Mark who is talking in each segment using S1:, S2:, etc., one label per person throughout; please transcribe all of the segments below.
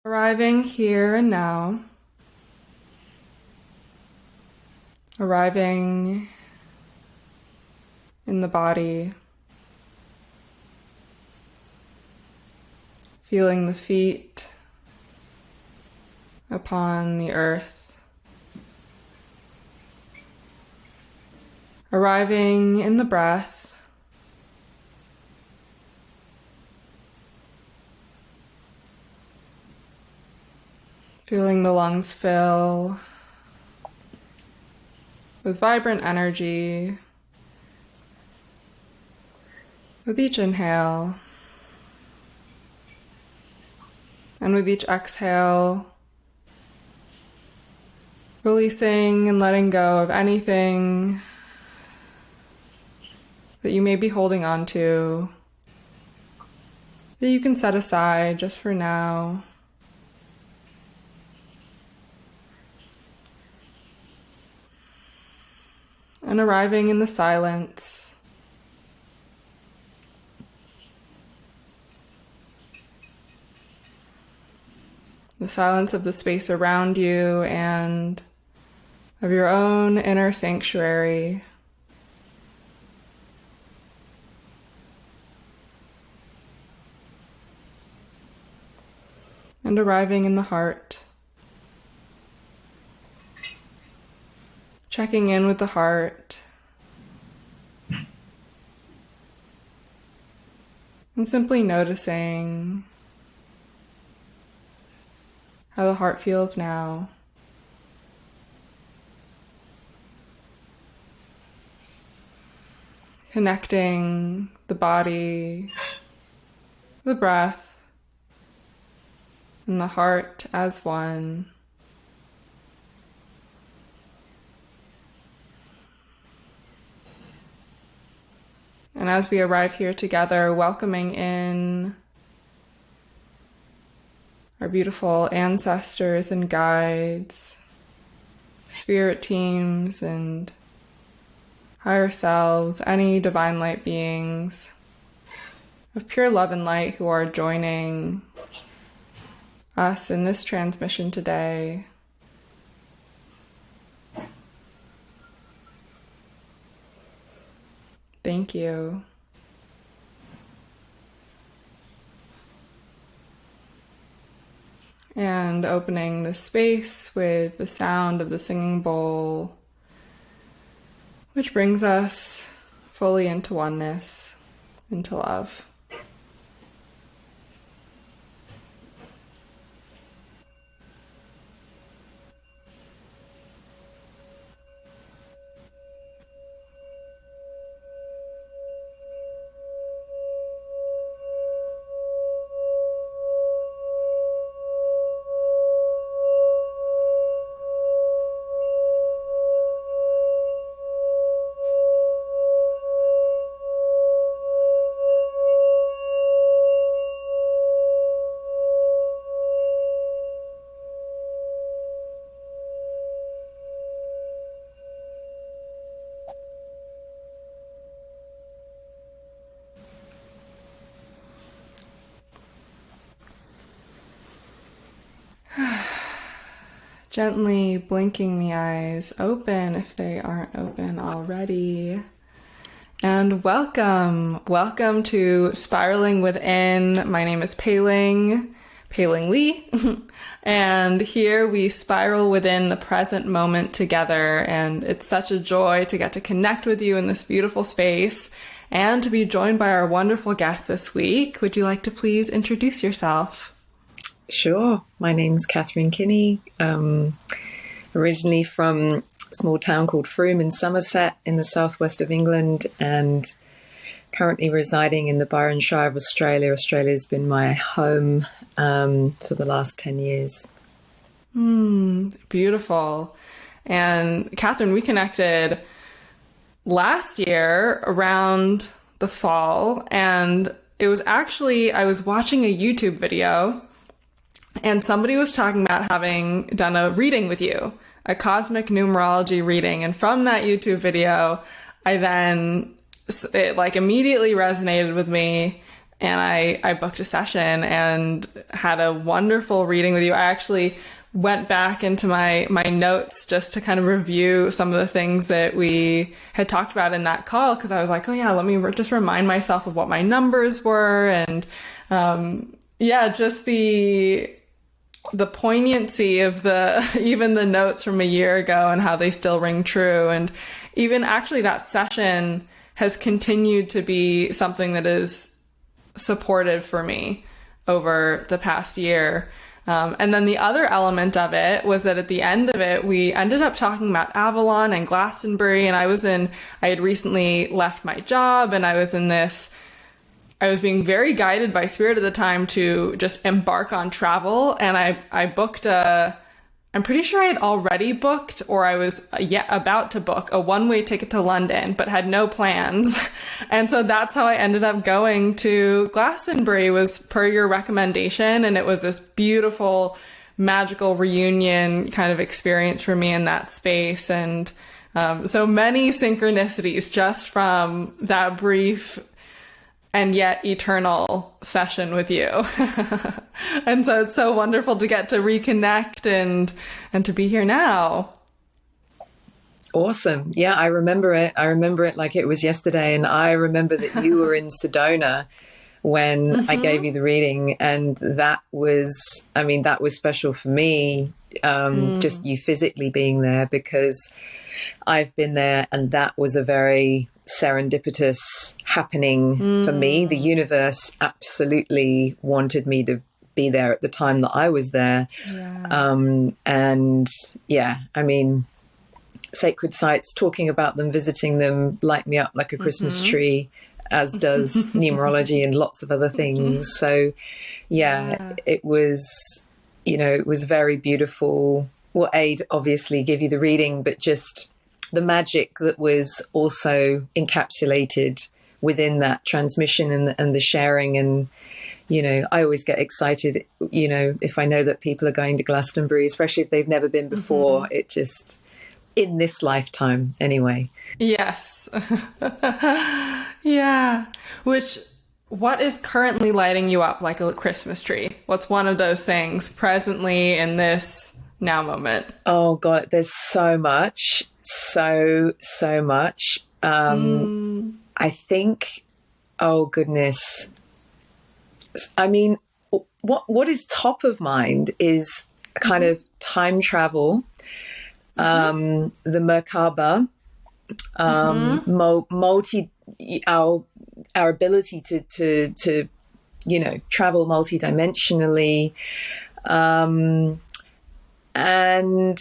S1: Arriving here and now, arriving in the body, feeling the feet upon the earth, arriving in the breath, feeling the lungs fill with vibrant energy with each inhale, and with each exhale, releasing and letting go of anything that you may be holding on to that you can set aside just for now. And arriving in the silence, the silence of the space around you and of your own inner sanctuary. And arriving in the heart. Checking in with the heart. And simply noticing how the heart feels now. Connecting the body, the breath, and the heart as one. And as we arrive here together, welcoming in our beautiful ancestors and guides, spirit teams and higher selves, any divine light beings of pure love and light who are joining us in this transmission today. Thank you. And opening the space with the sound of the singing bowl, which brings us fully into oneness, into love. Gently blinking the eyes open if they aren't open already. And welcome to Spiraling Within. My name is Pei-Ling Lee. And here we spiral within the present moment together. And it's such a joy to get to connect with you in this beautiful space and to be joined by our wonderful guest this week. Would you like to please introduce yourself?
S2: Sure. My name's Katharine Kinnie, originally from a small town called Frome in Somerset in the southwest of England, and currently residing in the Byron Shire of Australia. Australia's been my home for the last 10 years.
S1: Beautiful. And Katharine, we connected last year around the fall, and it was actually, I was watching a YouTube video and somebody was talking about having done a reading with you, a Cosmic Numerology reading. And from that YouTube video, it immediately resonated with me. and I booked a session and had a wonderful reading with you. I actually went back into my notes just to kind of review some of the things that we had talked about in that call, because I was like, oh yeah, let me just remind myself of what my numbers were, and just the poignancy of even the notes from a year ago and how they still ring true. And even actually that session has continued to be something that is supportive for me over the past year. And then the other element of it was that at the end of it, we ended up talking about Avalon and Glastonbury. And I had recently left my job, and I was being very guided by spirit at the time to just embark on travel. And I booked I'm pretty sure I had already booked, or I was about to book a one-way ticket to London, but had no plans. And so that's how I ended up going to Glastonbury, was per your recommendation. And it was this beautiful, magical reunion kind of experience for me in that space. And so many synchronicities just from that brief and yet eternal session with you. And so it's so wonderful to get to reconnect and to be here now.
S2: Awesome. Yeah, I remember it. I remember it like it was yesterday. And I remember that you were in Sedona when I gave you the reading. And that was special for me, just you physically being there, because I've been there, and that was a very serendipitous happening for me. The universe absolutely wanted me to be there at the time that I was there. Sacred sites, talking about them, visiting them, light me up like a Christmas tree, as does numerology and lots of other things. So it was very beautiful. Well, I'd obviously give you the reading, but just the magic that was also encapsulated within that transmission and the sharing. And, I always get excited, if I know that people are going to Glastonbury, especially if they've never been before. It just, in this lifetime anyway.
S1: Yes. Yeah. What is currently lighting you up like a Christmas tree? What's one of those things presently in this now moment?
S2: Oh God, there's so much. So much. I think, oh goodness. I mean, what is top of mind is kind of time travel, the Merkaba, our ability to travel multidimensionally, and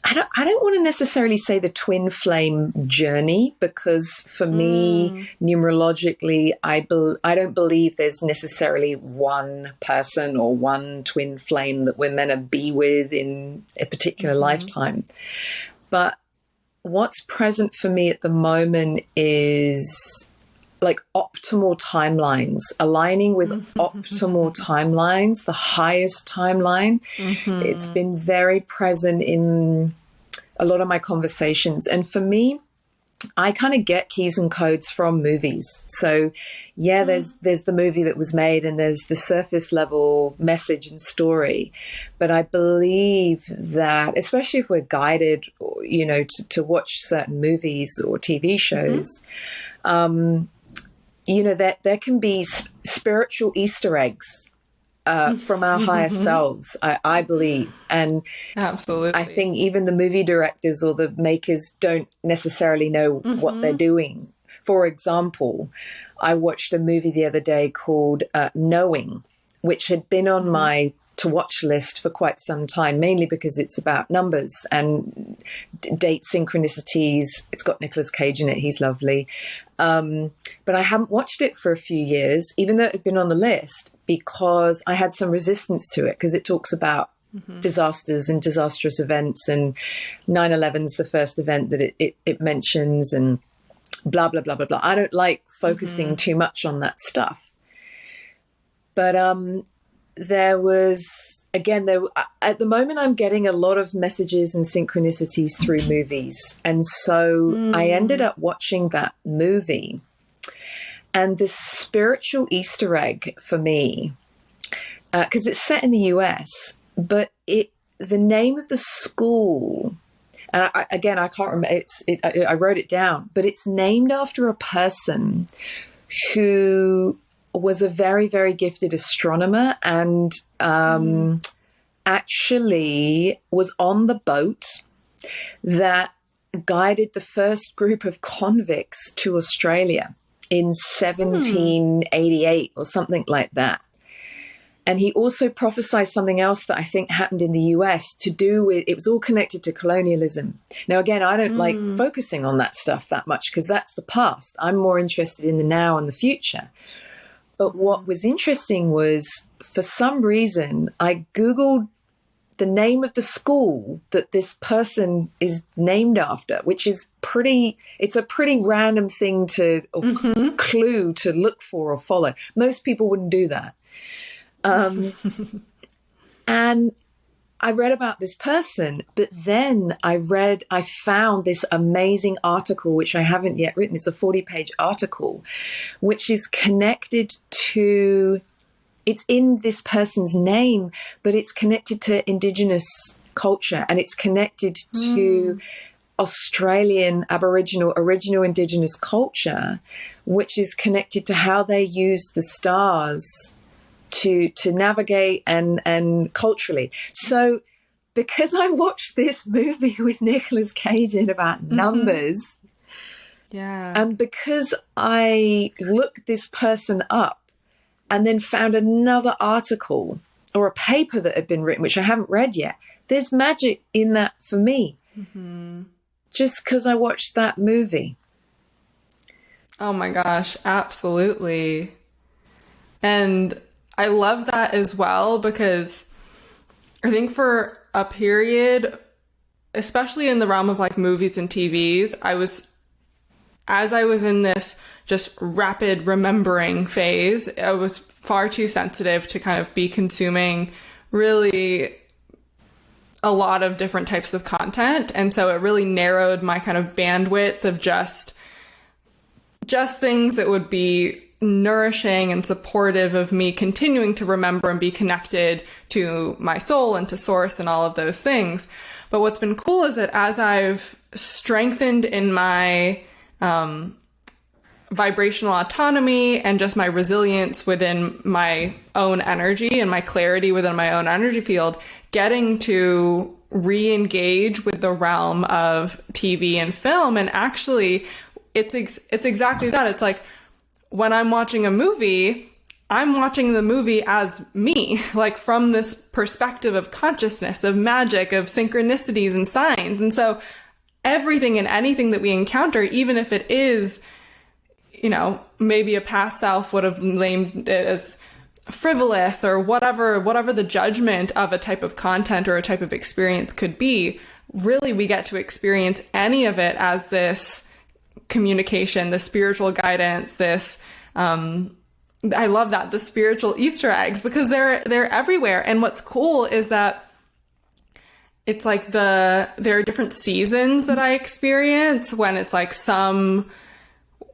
S2: I don't want to necessarily say the twin flame journey, because for me, numerologically, I don't believe there's necessarily one person or one twin flame that we're meant to be with in a particular lifetime. But what's present for me at the moment is like optimal timelines, aligning with optimal timelines, the highest timeline. It's been very present in a lot of my conversations. And for me, I kind of get keys and codes from movies. So there's the movie that was made, and there's the surface level message and story. But I believe that, especially if we're guided, to watch certain movies or TV shows, that there can be spiritual Easter eggs from our higher selves, I believe. And
S1: absolutely,
S2: I think even the movie directors or the makers don't necessarily know what they're doing. For example, I watched a movie the other day called Knowing, which had been on my to watch list for quite some time, mainly because it's about numbers and date synchronicities. It's got Nicolas Cage in it. He's lovely. But I haven't watched it for a few years, even though it had been on the list, because I had some resistance to it, because it talks about disasters and disastrous events, and 9/11's the first event that it mentions, and blah, blah, blah, blah, blah. I don't like focusing too much on that stuff. But there was, again, at the moment I'm getting a lot of messages and synchronicities through movies. And so I ended up watching that movie. And the spiritual Easter egg for me, because it's set in the US, but the name of the school, and I can't remember, I wrote it down, but it's named after a person who was a very, very gifted astronomer and actually was on the boat that guided the first group of convicts to Australia in 1788 or something like that. And he also prophesied something else that I think happened in the US to do with, it was all connected to colonialism. Now, again, I don't like focusing on that stuff that much because that's the past. I'm more interested in the now and the future. But what was interesting was, for some reason, I Googled the name of the school that this person is named after, which is it's a pretty random thing clue to look for or follow. Most people wouldn't do that. And I read about this person, but then I found this amazing article, which I haven't yet written. It's a 40-page article, which is connected to, it's in this person's name, but it's connected to indigenous culture, and it's connected to Australian Aboriginal, original indigenous culture, which is connected to how they use the stars to navigate and culturally. So because I watched this movie with Nicolas Cage in about numbers, and because I looked this person up and then found another article or a paper that had been written, which I haven't read yet, there's magic in that for me. Just because I watched that movie.
S1: Oh my gosh, absolutely. And I love that as well, because I think for a period, especially in the realm of like movies and TVs, as I was in this just rapid remembering phase, I was far too sensitive to kind of be consuming really a lot of different types of content. And so it really narrowed my kind of bandwidth of just things that would be nourishing and supportive of me continuing to remember and be connected to my soul and to source and all of those things. But what's been cool is that as I've strengthened in my vibrational autonomy and just my resilience within my own energy and my clarity within my own energy field, getting to re-engage with the realm of TV and film. And actually, it's exactly that. It's like, when I'm watching a movie, I'm watching the movie as me, like from this perspective of consciousness, of magic, of synchronicities and signs. And so everything and anything that we encounter, even if it is, maybe a past self would have named it as frivolous or whatever the judgment of a type of content or a type of experience could be, really we get to experience any of it as this communication, the spiritual guidance, this I love that, the spiritual Easter eggs, because they're everywhere. And what's cool is that it's like there are different seasons that I experience when it's like some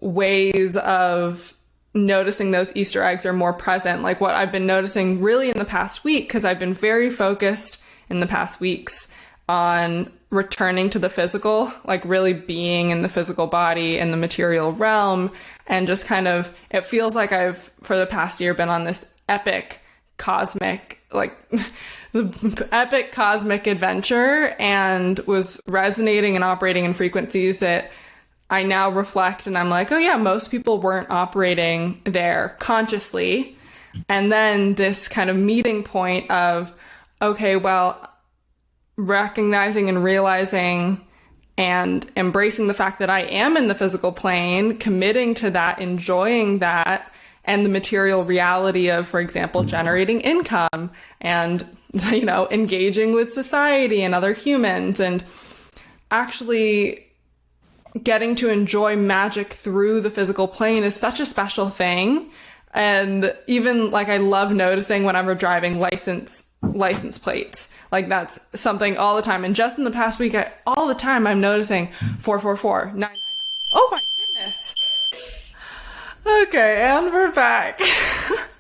S1: ways of noticing those Easter eggs are more present. Like what I've been noticing really in the past week, because I've been very focused in the past weeks on returning to the physical, like really being in the physical body in the material realm. And just kind of, it feels like I've, for the past year, been on this epic cosmic adventure, and was resonating and operating in frequencies that I now reflect and I'm like, oh yeah, most people weren't operating there consciously. And then this kind of meeting point of, okay, well, recognizing and realizing and embracing the fact that I am in the physical plane, committing to that, enjoying that, and the material reality of, for example, generating income and, engaging with society and other humans, and actually getting to enjoy magic through the physical plane is such a special thing. And even like, I love noticing whenever driving license plates. Like that's something all the time. And just in the past week, all the time I'm noticing 444, 999. Oh my goodness. Okay, and we're back.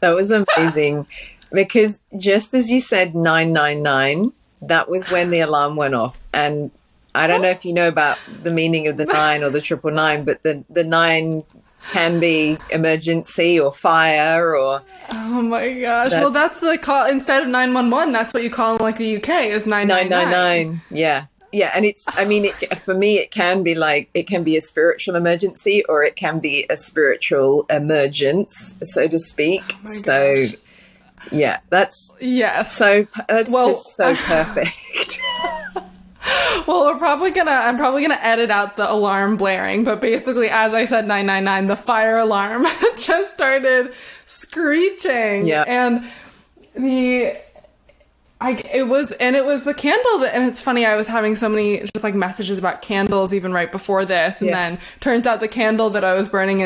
S2: That was amazing because just as you said 999, that was when the alarm went off. And I don't know if you know about the meaning of the 9 or the 999, but the 9 can be emergency or fire or...
S1: Oh my gosh. Well, that's the call. Instead of 911, that's what you call in like the UK is 999.
S2: 999. Yeah. Yeah. And it's, I mean, for me, it can be like, it can be a spiritual emergency or it can be a spiritual emergence, so to speak.
S1: Oh so, gosh.
S2: Yeah, that's
S1: yes.
S2: That's just so perfect.
S1: Well, I'm probably gonna edit out the alarm blaring, but basically, as I said, 999, the fire alarm just started screeching.
S2: Yeah,
S1: and it was the candle that, and it's funny, I was having so many just like messages about candles even right before this, and then turns out the candle that I was burning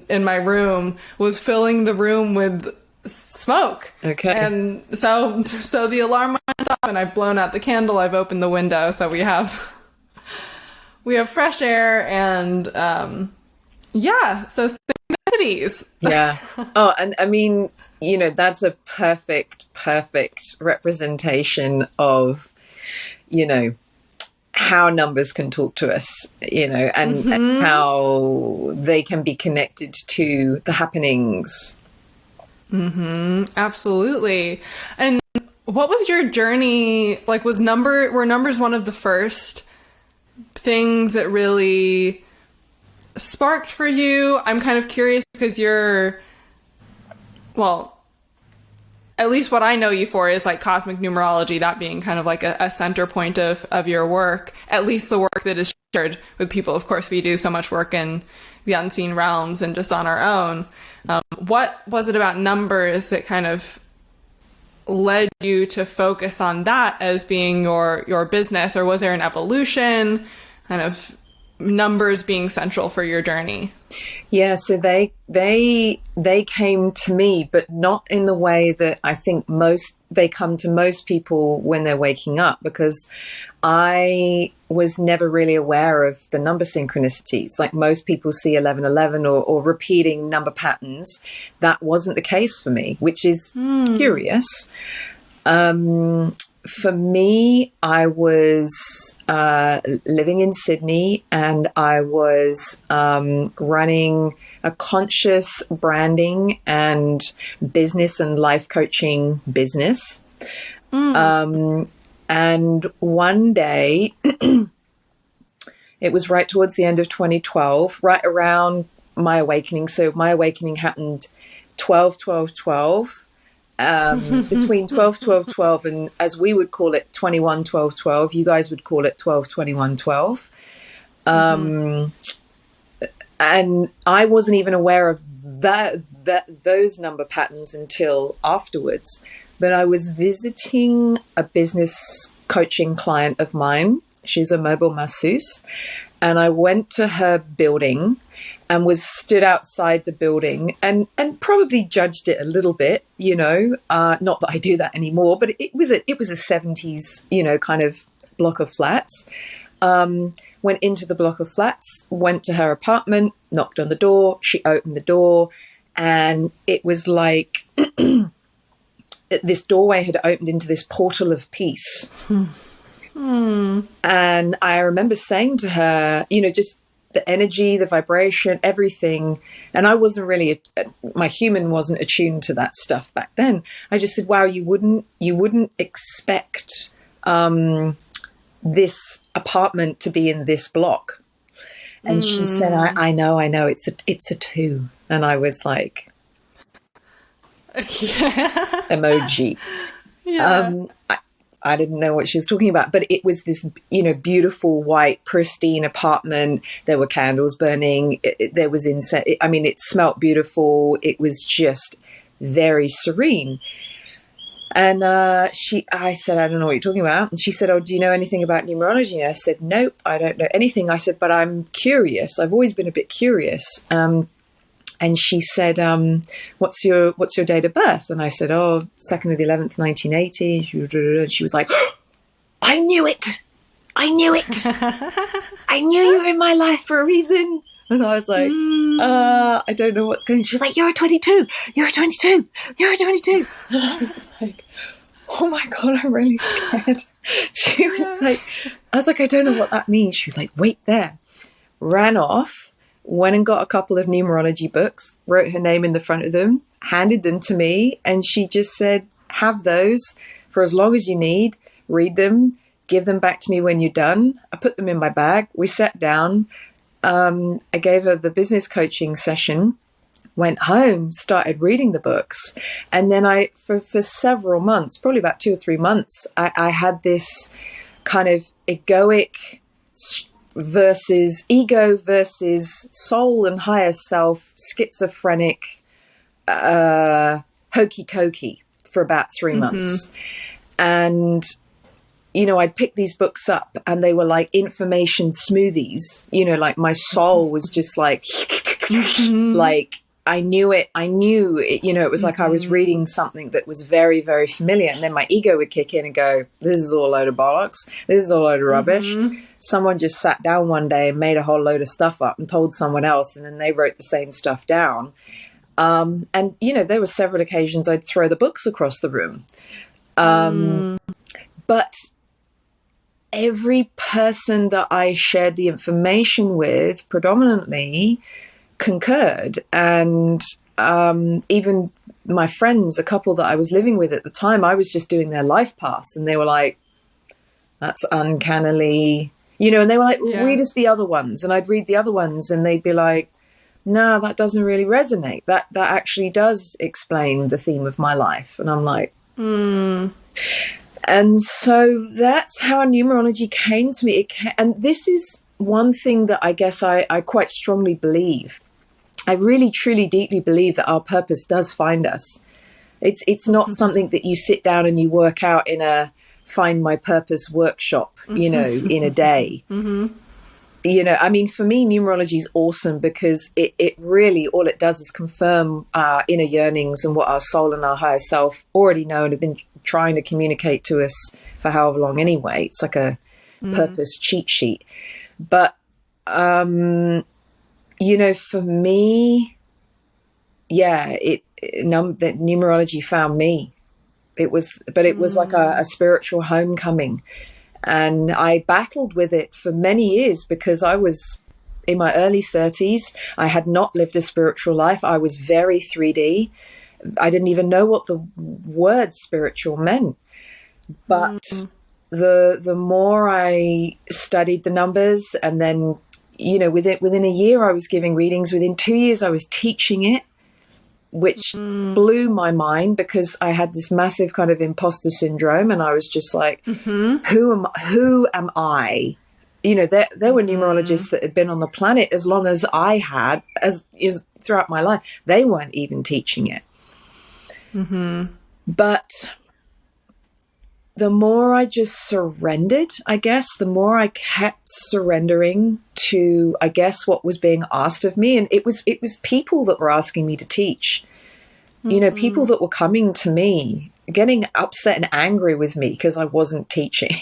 S1: in my room was filling the room with smoke.
S2: Okay.
S1: And so the alarm went off and I've blown out the candle, I've opened the window, so we have fresh air and so synchronicities.
S2: Yeah. Oh, and I mean, you know, that's a perfect representation of, you know, how numbers can talk to us, you know, and how they can be connected to the happenings.
S1: Absolutely. And what was your journey like? Were numbers one of the first things that really sparked for you? I'm kind of curious because at least what I know you for is like cosmic numerology, that being kind of like a center point of your work, at least the work that is shared with people. Of course, we do so much work in the unseen realms and just on our own. What was it about numbers that kind of led you to focus on that as being your business, or was there an evolution, kind of numbers being central for your journey?
S2: Yeah, so they came to me, but not in the way that I think they come to most people when they're waking up, because I was never really aware of the number synchronicities. Like most people see 1111 or repeating number patterns. That wasn't the case for me, which is curious. For me, I was living in Sydney and I was running a conscious branding and business and life coaching business. And one day, it was right towards the end of 2012, right around my awakening. So my awakening happened 12/12/12. Between 12/12/12 and, as we would call it, 21/12/12, you guys would call it 12/21/12. And I wasn't even aware of those number patterns until afterwards. But I was visiting a business coaching client of mine. She's a mobile masseuse. And I went to her building and was stood outside the building and probably judged it a little bit, you know, not that I do that anymore, but it was a 70s, you know, kind of block of flats. Went into the block of flats, went to her apartment, knocked on the door. She opened the door and it was like this doorway had opened into this portal of peace. And I remember saying to her, you know, just the energy, the vibration, everything. And I wasn't really, my human wasn't attuned to that stuff back then. I just said, wow, you wouldn't expect this apartment to be in this block. And she said, I know, it's a 2. And I was like, emoji. Yeah. I didn't know what she was talking about, but it was this, you know, beautiful, white, pristine apartment. There were candles burning. There was incense. I mean, it smelled beautiful. It was just very serene. And I said, I don't know what you're talking about. And she said, oh, do you know anything about numerology? And I said, nope, I don't know anything. I said, but I'm curious. I've always been a bit curious. And she said, what's your date of birth? And I said, 2nd of the 11th, 1980. And she was like, oh, I knew it. I knew you were in my life for a reason. And I was like, I don't know what's going on. She was like, you're a 22, you're a 22, you're a 22. And I was like, oh my God, I'm really scared. She was like, I was like, I don't know what that means. She was like, wait there. Ran off, went and got a couple of numerology books, wrote her name in the front of them, handed them to me. And she just said, have those for as long as you need, read them, give them back to me when you're done. I put them in my bag. We sat down. I gave her the business coaching session, went home, started reading the books. And then for several months, probably about 2 or 3 months, I had this kind of egoic versus ego versus soul and higher self, schizophrenic, hokey cokey for about 3 months. And I'd pick these books up and they were like information smoothies, like my soul was just like, like I knew it. It was like I was reading something that was very, very familiar. And then my ego would kick in and go, this is all a load of bollocks. This is all a load of rubbish. Someone just sat down one day and made a whole load of stuff up and told someone else. And then they wrote the same stuff down. And there were several occasions I'd throw the books across the room. But every person that I shared the information with predominantly concurred. And even my friends, a couple that I was living with at the time, I was just doing their life paths and they were like, that's uncannily, and they were like, read us the other ones. And I'd read the other ones and they'd be like, no, that doesn't really resonate. That actually does explain the theme of my life. And I'm like, And so that's how numerology came to me. And this is one thing that I guess I quite strongly believe. I really, truly, deeply believe that our purpose does find us. It's not something that you sit down and you work out in a find my purpose workshop, in a day. I mean, for me, numerology is awesome because it really, all it does is confirm our inner yearnings and what our soul and our higher self already know and have been trying to communicate to us for however long anyway. It's like a purpose cheat sheet. But, for me, that numerology found me. It was like a spiritual homecoming. And I battled with it for many years because I was in my early 30s. I had not lived a spiritual life. I was very 3D. I didn't even know what the word spiritual meant. But the more I studied the numbers, and then, within a year I was giving readings. Within 2 years I was teaching it, which blew my mind because I had this massive kind of imposter syndrome. And I was just like, who am I? There were numerologists that had been on the planet as long as I had, as throughout my life. They weren't even teaching it. But the more I just surrendered, I guess, the more I kept surrendering to, I guess, what was being asked of me. And it was people that were asking me to teach, people that were coming to me, getting upset and angry with me because I wasn't teaching.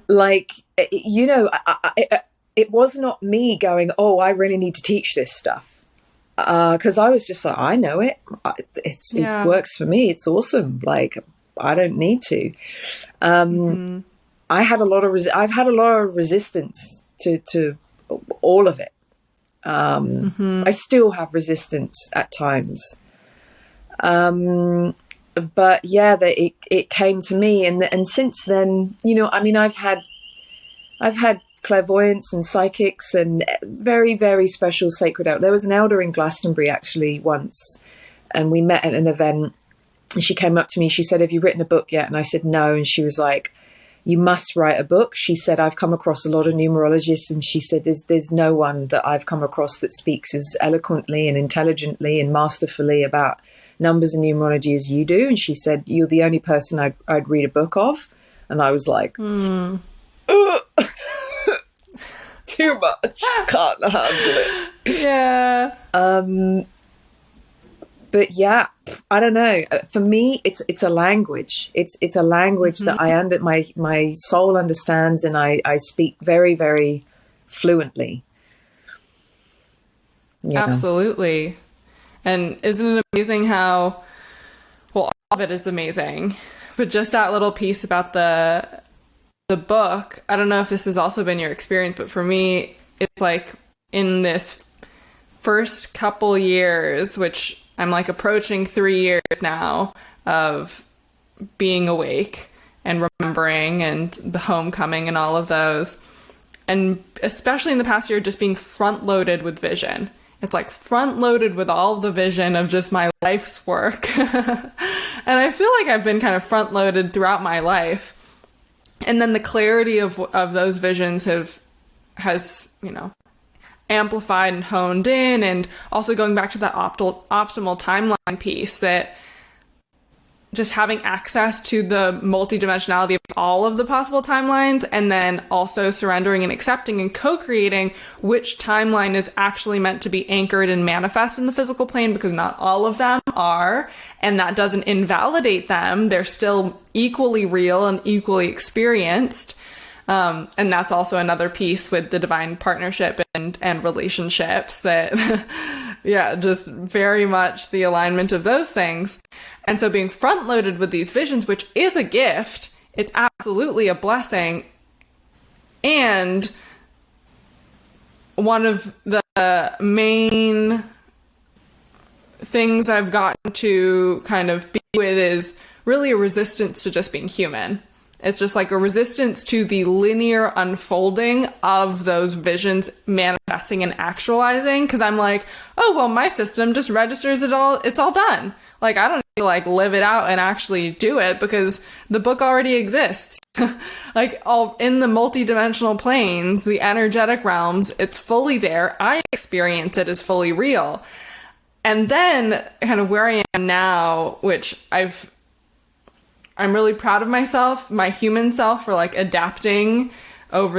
S2: Like, it was not me going, oh, I really need to teach this stuff. Because I was just like, I know it. It works for me. It's awesome. Like, I don't need to. I've had a lot of resistance to all of it. I still have resistance at times. But it came to me, and since then, I've had clairvoyance and psychics and very, very special sacred elder. There was an elder in Glastonbury actually once, and we met at an event. And she came up to me. She said, "Have you written a book yet?" And I said, "No." And she was like, "You must write a book." She said, "I've come across a lot of numerologists." And she said, there's no one that I've come across that speaks as eloquently and intelligently and masterfully about numbers and numerology as you do. And she said, "You're the only person I'd read a book of." And I was like, too much. Can't handle it.
S1: Yeah.
S2: But yeah, I don't know. For me, it's a language. It's a language that my soul understands, and I speak very, very fluently. Yeah.
S1: Absolutely. And isn't it amazing how, well, all of it is amazing, but just that little piece about the book, I don't know if this has also been your experience, but for me, it's like in this first couple years, which I'm like approaching 3 years now of being awake and remembering and the homecoming and all of those. And especially in the past year, just being front loaded with vision. It's like front loaded with all the vision of just my life's work. And I feel like I've been kind of front loaded throughout my life. And then the clarity of those visions has, you know, amplified and honed in. And also going back to that optimal timeline piece, that just having access to the multidimensionality of all of the possible timelines, and then also surrendering and accepting and co-creating which timeline is actually meant to be anchored and manifest in the physical plane, because not all of them are, and that doesn't invalidate them. They're still equally real and equally experienced. And that's also another piece with the divine partnership and relationships that, yeah, just very much the alignment of those things. And so being front loaded with these visions, which is a gift, it's absolutely a blessing. And one of the main things I've gotten to kind of be with is really a resistance to just being human. It's just like a resistance to the linear unfolding of those visions manifesting and actualizing. Cause I'm like, oh, well, my system just registers it all. It's all done. Like, I don't need to like live it out and actually do it because the book already exists. Like all in the multidimensional planes, the energetic realms, it's fully there. I experience it as fully real. And then kind of where I am now, which I'm really proud of myself, my human self, for like adapting in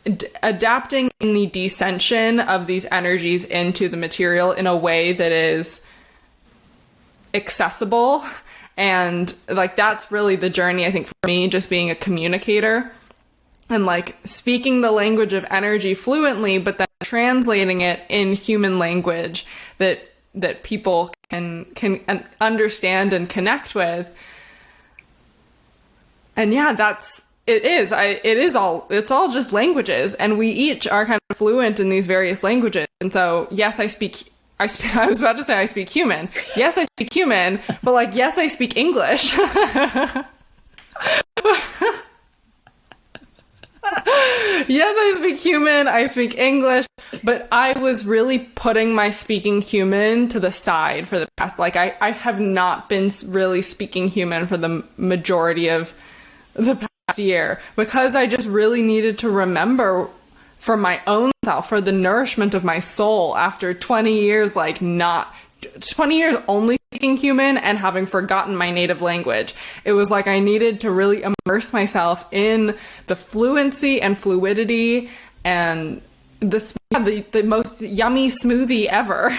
S1: the descension of these energies into the material in a way that is accessible. And like, that's really the journey, I think, for me, just being a communicator and like speaking the language of energy fluently, but then translating it in human language that people can understand and connect with. And yeah, it's all just languages, and we each are kind of fluent in these various languages. And so, yes, I was about to say I speak human. Yes, I speak human, but like, yes, I speak English. Yes, I speak human, I speak English, but I was really putting my speaking human to the side for the past, like, I have not been really speaking human for the majority of the past year, because I just really needed to remember for my own self, for the nourishment of my soul after 20 years, like not 20 years only speaking human and having forgotten my native language. It was like I needed to really immerse myself in the fluency and fluidity and the most yummy smoothie ever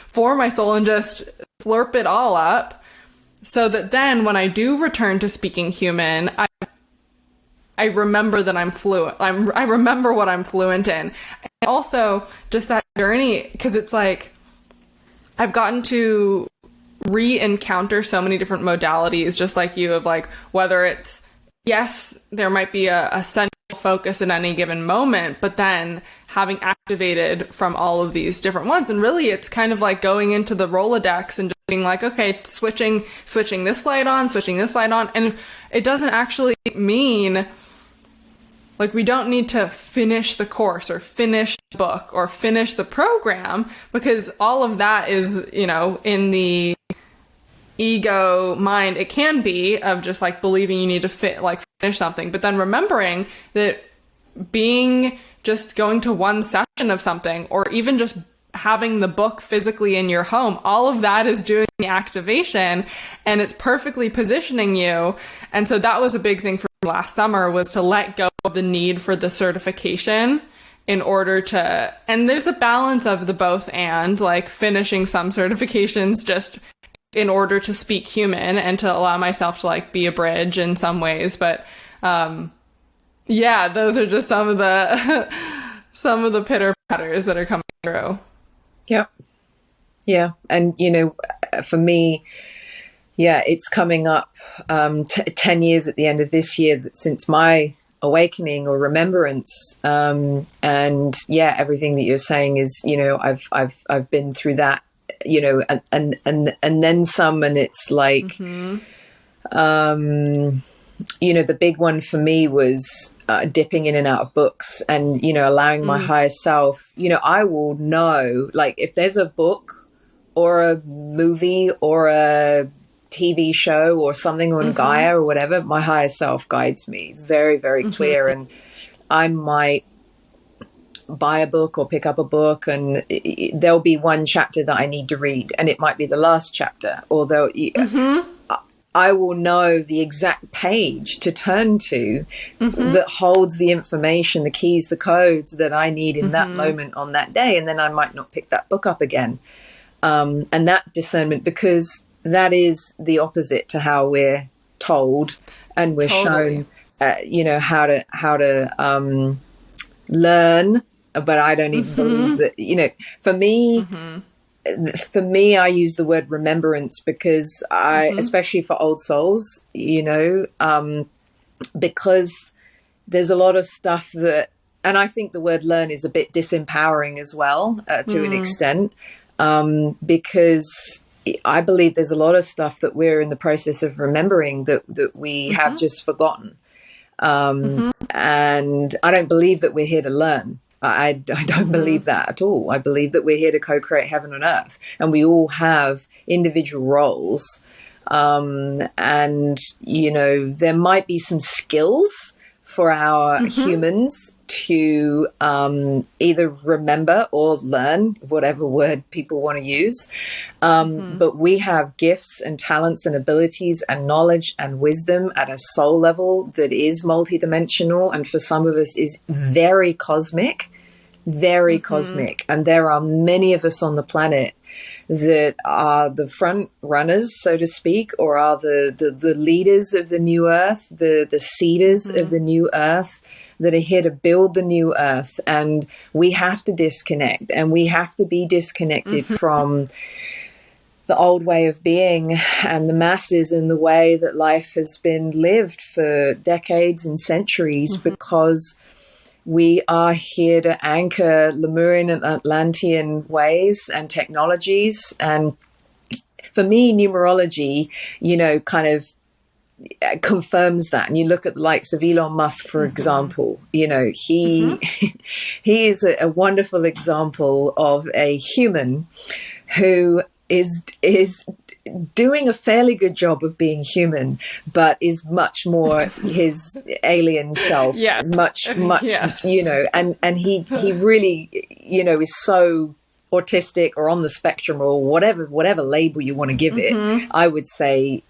S1: for my soul, and just slurp it all up, so that then when I do return to speaking human, I remember that I'm fluent. I remember what I'm fluent in. And also just that journey, because it's like I've gotten to re-encounter so many different modalities, just like you, of like, whether it's, yes, there might be a central focus in any given moment, but then having activated from all of these different ones. And really it's kind of like going into the Rolodex and just being like, okay, switching this light on, switching this light on. And it doesn't actually mean like we don't need to finish the course or finish the book or finish the program, because all of that is, you know, in the ego mind, it can be of just like believing you need to finish something, but then remembering that being just going to one session of something, or even just having the book physically in your home, all of that is doing the activation, and it's perfectly positioning you. And so that was a big thing for me last summer, was to let go of the need for the certification in order to, and there's a balance of the both, and like finishing some certifications just in order to speak human and to allow myself to like be a bridge in some ways. But yeah, those are just some of the pitter patters that are coming through.
S2: Yep. Yeah. And, for me, it's coming up 10 years at the end of this year since my awakening or remembrance. And everything that you're saying is, I've been through that, and then some, and it's like, the big one for me was dipping in and out of books and, allowing my higher self, I will know, like, if there's a book or a movie or a TV show or something on Gaia or whatever, my higher self guides me. It's very, very clear. And I might buy a book or pick up a book, and there'll be one chapter that I need to read, and it might be the last chapter, although I will know the exact page to turn to that holds the information, the keys, the codes that I need in that moment on that day. And then I might not pick that book up again. And that discernment, because that is the opposite to how we're told and we're shown, how to learn. But I don't even believe that, for me, I use the word remembrance because especially for old souls, because there's a lot of stuff that, and I think the word learn is a bit disempowering as well, to an extent, because I believe there's a lot of stuff that we're in the process of remembering that we have just forgotten. And I don't believe that we're here to learn. I don't believe that at all. I believe that we're here to co-create heaven on earth, and we all have individual roles. And, there might be some skills for our humans to either remember or learn, whatever word people want to use. But we have gifts and talents and abilities and knowledge and wisdom at a soul level that is multidimensional, and for some of us is very cosmic, very cosmic. And there are many of us on the planet that are the front runners, so to speak, or are the leaders of the new earth, the seeders of the new earth, that are here to build the new earth. And we have to disconnect, and we have to be disconnected from the old way of being and the masses and the way that life has been lived for decades and centuries, because we are here to anchor Lemurian and Atlantean ways and technologies. And for me, numerology, kind of confirms that. And you look at the likes of Elon Musk, for example, he is a wonderful example of a human who is doing a fairly good job of being human, but is much more his alien self, much, and he really, is so autistic or on the spectrum or whatever label you want to give it. I would say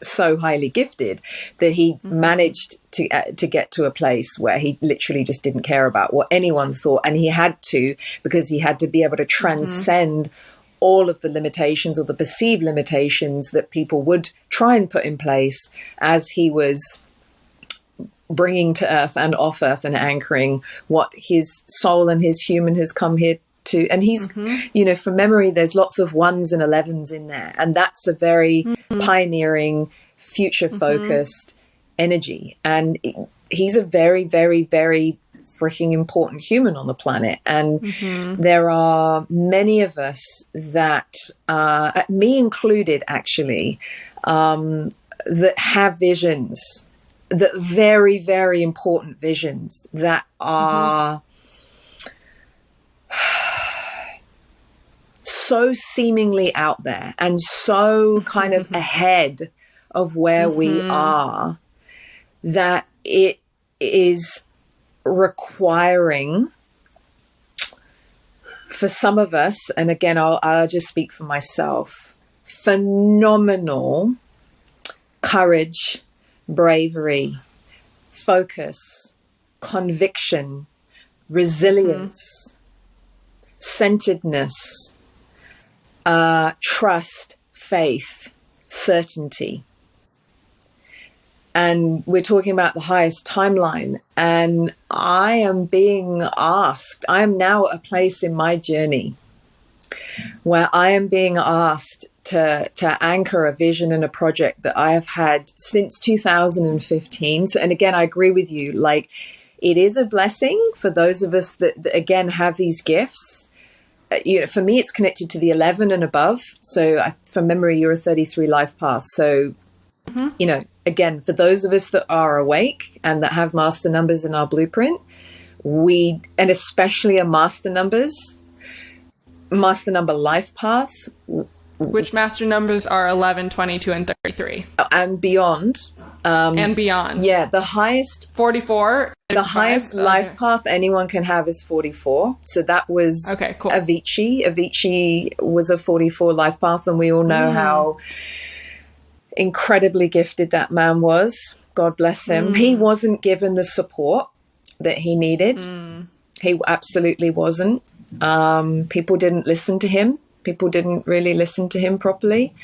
S2: so highly gifted that he managed to get to a place where he literally just didn't care about what anyone thought, and he had to, because he had to be able to transcend all of the limitations or the perceived limitations that people would try and put in place as he was bringing to earth and off earth and anchoring what his soul and his human has come here to. And he's, from memory, there's lots of 1s and 11s in there. And that's a very pioneering, future focused energy. And he's a very, very, very freaking important human on the planet. And there are many of us that, me included actually, that have visions, that very, very important visions that are so seemingly out there and so kind of ahead of where we are, that it is requiring for some of us, and again I'll just speak for myself, phenomenal courage, bravery, focus, conviction, resilience, centeredness, trust, faith, certainty. And we're talking about the highest timeline. And I am being asked, I am now at a place in my journey where I am being asked to anchor a vision and a project that I have had since 2015. So, and again, I agree with you, like, it is a blessing for those of us that again, have these gifts. You know, for me, it's connected to the 11 and above. So from memory, you're a 33 life path. So, you know, again, for those of us that are awake and that have master numbers in our blueprint, and especially a master number life paths.
S1: Which master numbers are 11, 22, and 33.
S2: And beyond.
S1: And beyond.
S2: Yeah, the highest
S1: 44.
S2: The highest life path anyone can have is 44. So that was
S1: cool.
S2: Avicii. Avicii was a 44 life path, and we all know how incredibly gifted that man was. God bless him. He wasn't given the support that he needed. He absolutely wasn't. People didn't listen to him. People didn't really listen to him properly.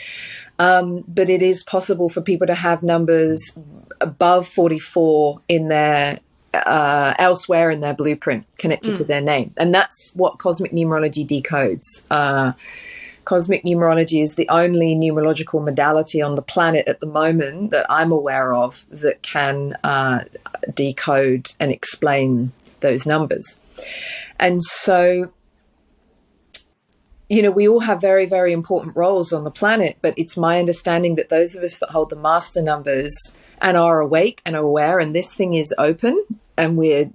S2: But it is possible for people to have numbers above 44 in their elsewhere in their blueprint connected to their name. And that's what Cosmic Numerology decodes. Cosmic Numerology is the only numerological modality on the planet at the moment that I'm aware of that can decode and explain those numbers. And so, you know, we all have very, very important roles on the planet, but it's my understanding that those of us that hold the master numbers and are awake and aware, and this thing is open, and we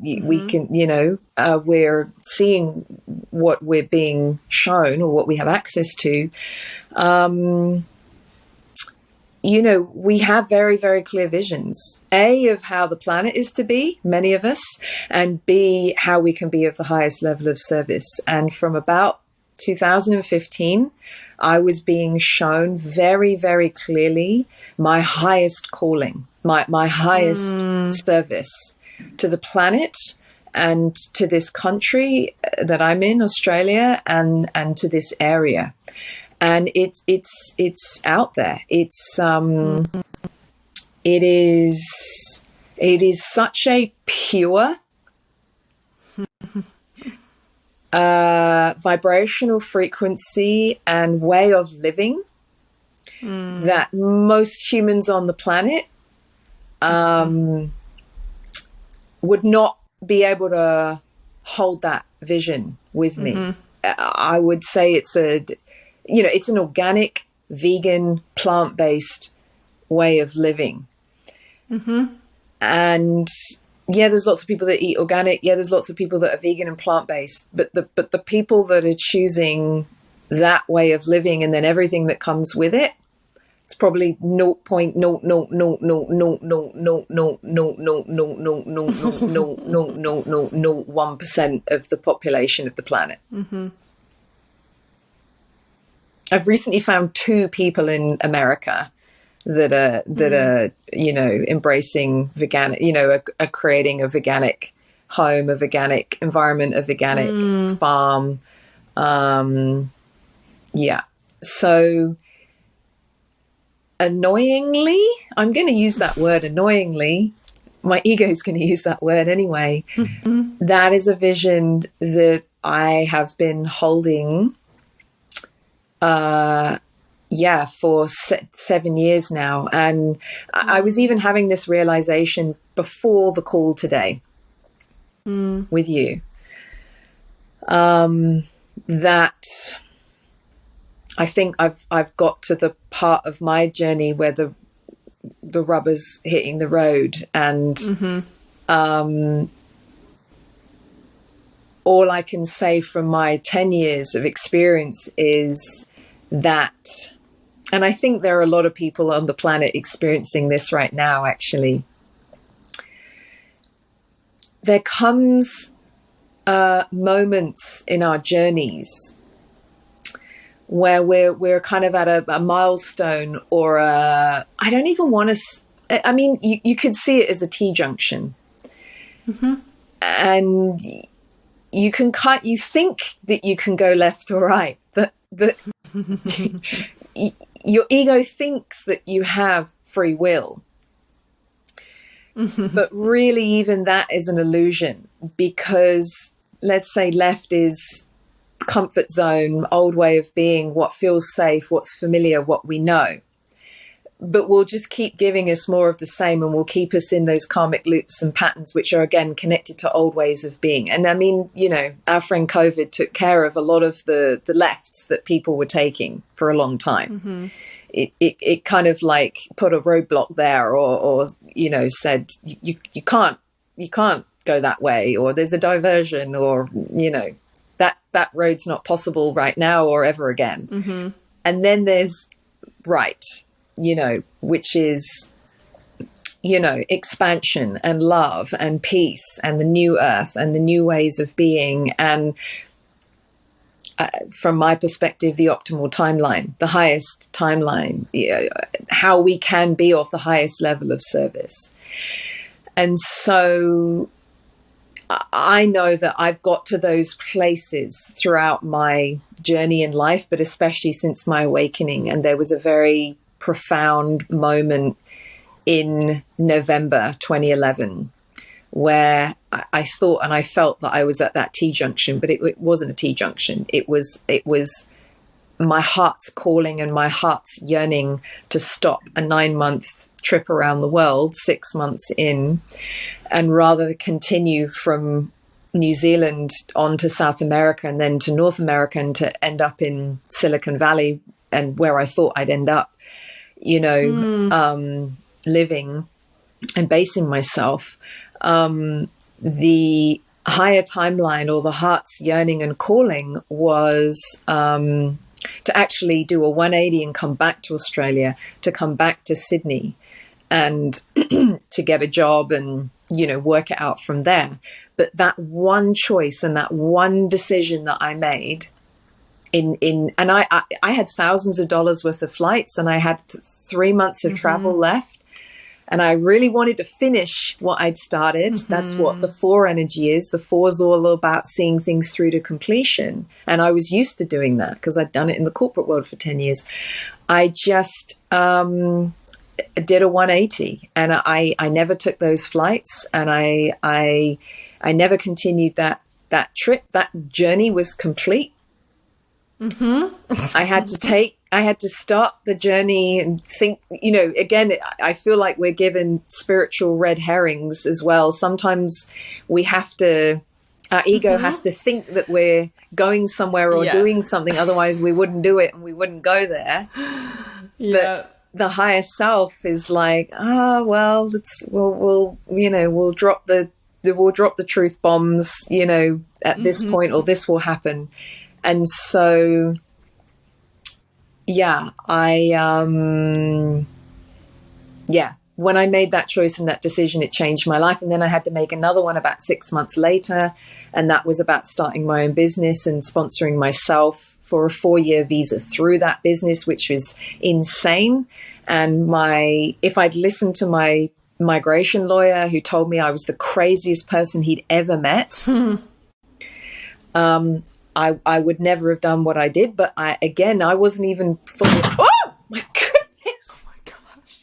S2: can, you know, we're seeing what we're being shown or what we have access to. You know, we have very, very clear visions, A, of how the planet is to be, many of us, and B, how we can be of the highest level of service. And from about 2015, I was being shown very, very clearly my highest calling, my highest service to the planet and to this country that I'm in, Australia, and to this area. And it's out there. It is such a pure vibrational frequency and way of living that most humans on the planet would not be able to hold that vision with me. I would say it's an organic, vegan, plant-based way of living. And yeah, there's lots of people that eat organic. Yeah, there's lots of people that are vegan and plant-based. But the people that are choosing that way of living and then everything that comes with it, it's probably 0.0000000000001% of the population of the planet. I've recently found 2 people in America that are embracing vegan, are creating a veganic home, a veganic environment, a veganic farm. So annoyingly, I'm going to use that word annoyingly. My ego is going to use that word anyway. That is a vision that I have been holding for 7 years now. And I was even having this realization before the call today with you, that I think I've got to the part of my journey where the rubber's hitting the road, and all I can say from my 10 years of experience is that, and I think there are a lot of people on the planet experiencing this right now, actually, there comes moments in our journeys where we're kind of at a milestone, or I don't even want to, I mean, you could see it as a T-junction. And you think that you can go left or right, that your ego thinks that you have free will. But really, even that is an illusion, because let's say left is comfort zone, old way of being, what feels safe, what's familiar, what we know. But will just keep giving us more of the same, and will keep us in those karmic loops and patterns, which are, again, connected to old ways of being. And I mean, you know, our friend COVID took care of a lot of the lefts that people were taking for a long time. It kind of like put a roadblock there, or you know, said you can't go that way, or there's a diversion, or, you know, that road's not possible right now or ever again. And then there's right, you know, which is, you know, expansion and love and peace and the new earth and the new ways of being. And from my perspective, the optimal timeline, the highest timeline, you know, how we can be of the highest level of service. And so I know that I've got to those places throughout my journey in life, but especially since my awakening. And there was a very profound moment in November 2011 where I thought and I felt that I was at that T-junction, but it wasn't a T-junction. It was my heart's calling and my heart's yearning to stop a 9-month trip around the world, 6 months in, and rather continue from New Zealand on to South America and then to North America, and to end up in Silicon Valley, and where I thought I'd end up, you know, living and basing myself. The higher timeline, or the heart's yearning and calling, was to actually do a 180 and come back to Australia, to come back to Sydney, and to get a job and, you know, work it out from there. But that one choice and that one decision that I made and I had thousands of dollars worth of flights, and I had 3 months of travel left. And I really wanted to finish what I'd started. That's what the 4 energy is. The 4 is all about seeing things through to completion. And I was used to doing that because I'd done it in the corporate world for 10 years. I just did a 180, and I never took those flights, and I never continued that trip. That journey was complete. I had to stop the journey and think, you know, again, I feel like we're given spiritual red herrings as well. Sometimes we have to, our ego has to think that we're going somewhere or doing something. Otherwise we wouldn't do it and we wouldn't go there. But the higher self is like, we'll drop the truth bombs, you know, at this point, or this will happen. And so, when I made that choice and that decision, it changed my life. And then I had to make another one about 6 months later. And that was about starting my own business and sponsoring myself for a 4-year visa through that business, which was insane. And if I'd listened to my migration lawyer, who told me I was the craziest person he'd ever met, I would never have done what I did. But I wasn't even fully. Oh my goodness! Oh my gosh!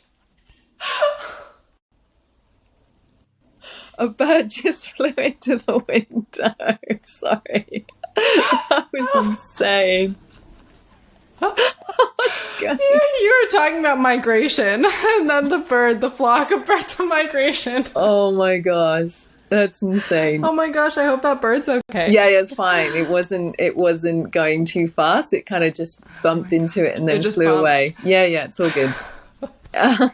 S2: A bird just flew into the window. Sorry, that was insane. What's going?
S1: You were talking about migration, and then the flock of birds of migration.
S2: Oh my gosh. That's insane.
S1: Oh my gosh, I hope that bird's okay.
S2: Yeah, it's fine. It wasn't going too fast. It kind of just bumped into it and then flew away. Yeah, it's all good.
S1: Well,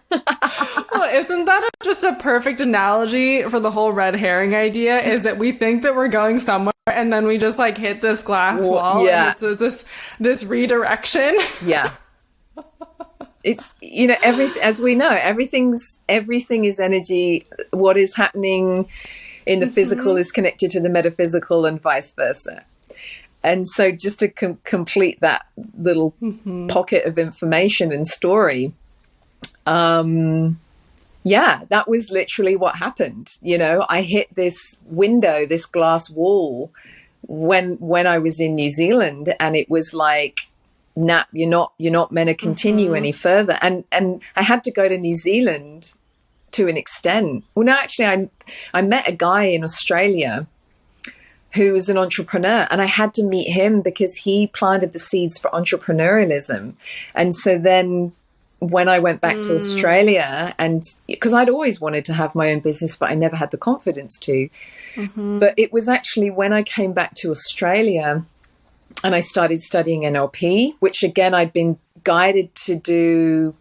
S1: isn't that just a perfect analogy for the whole red herring idea? Is that we think that we're going somewhere and then we just like hit this glass wall.
S2: Yeah.
S1: And it's this redirection.
S2: Yeah. It's, you know, as we know, everything is energy. What is happening in the physical is connected to the metaphysical, and vice versa. And so just to complete that little pocket of information and story, that was literally what happened. You know, I hit this window, this glass wall when I was in New Zealand, and it was like, nah, you're not meant to continue any further. And I had to go to New Zealand to an extent. Well, no, actually, I met a guy in Australia who was an entrepreneur, and I had to meet him because he planted the seeds for entrepreneurialism. And so then when I went back to Australia, and because I'd always wanted to have my own business, but I never had the confidence to. But it was actually when I came back to Australia and I started studying NLP, which again, I'd been guided to do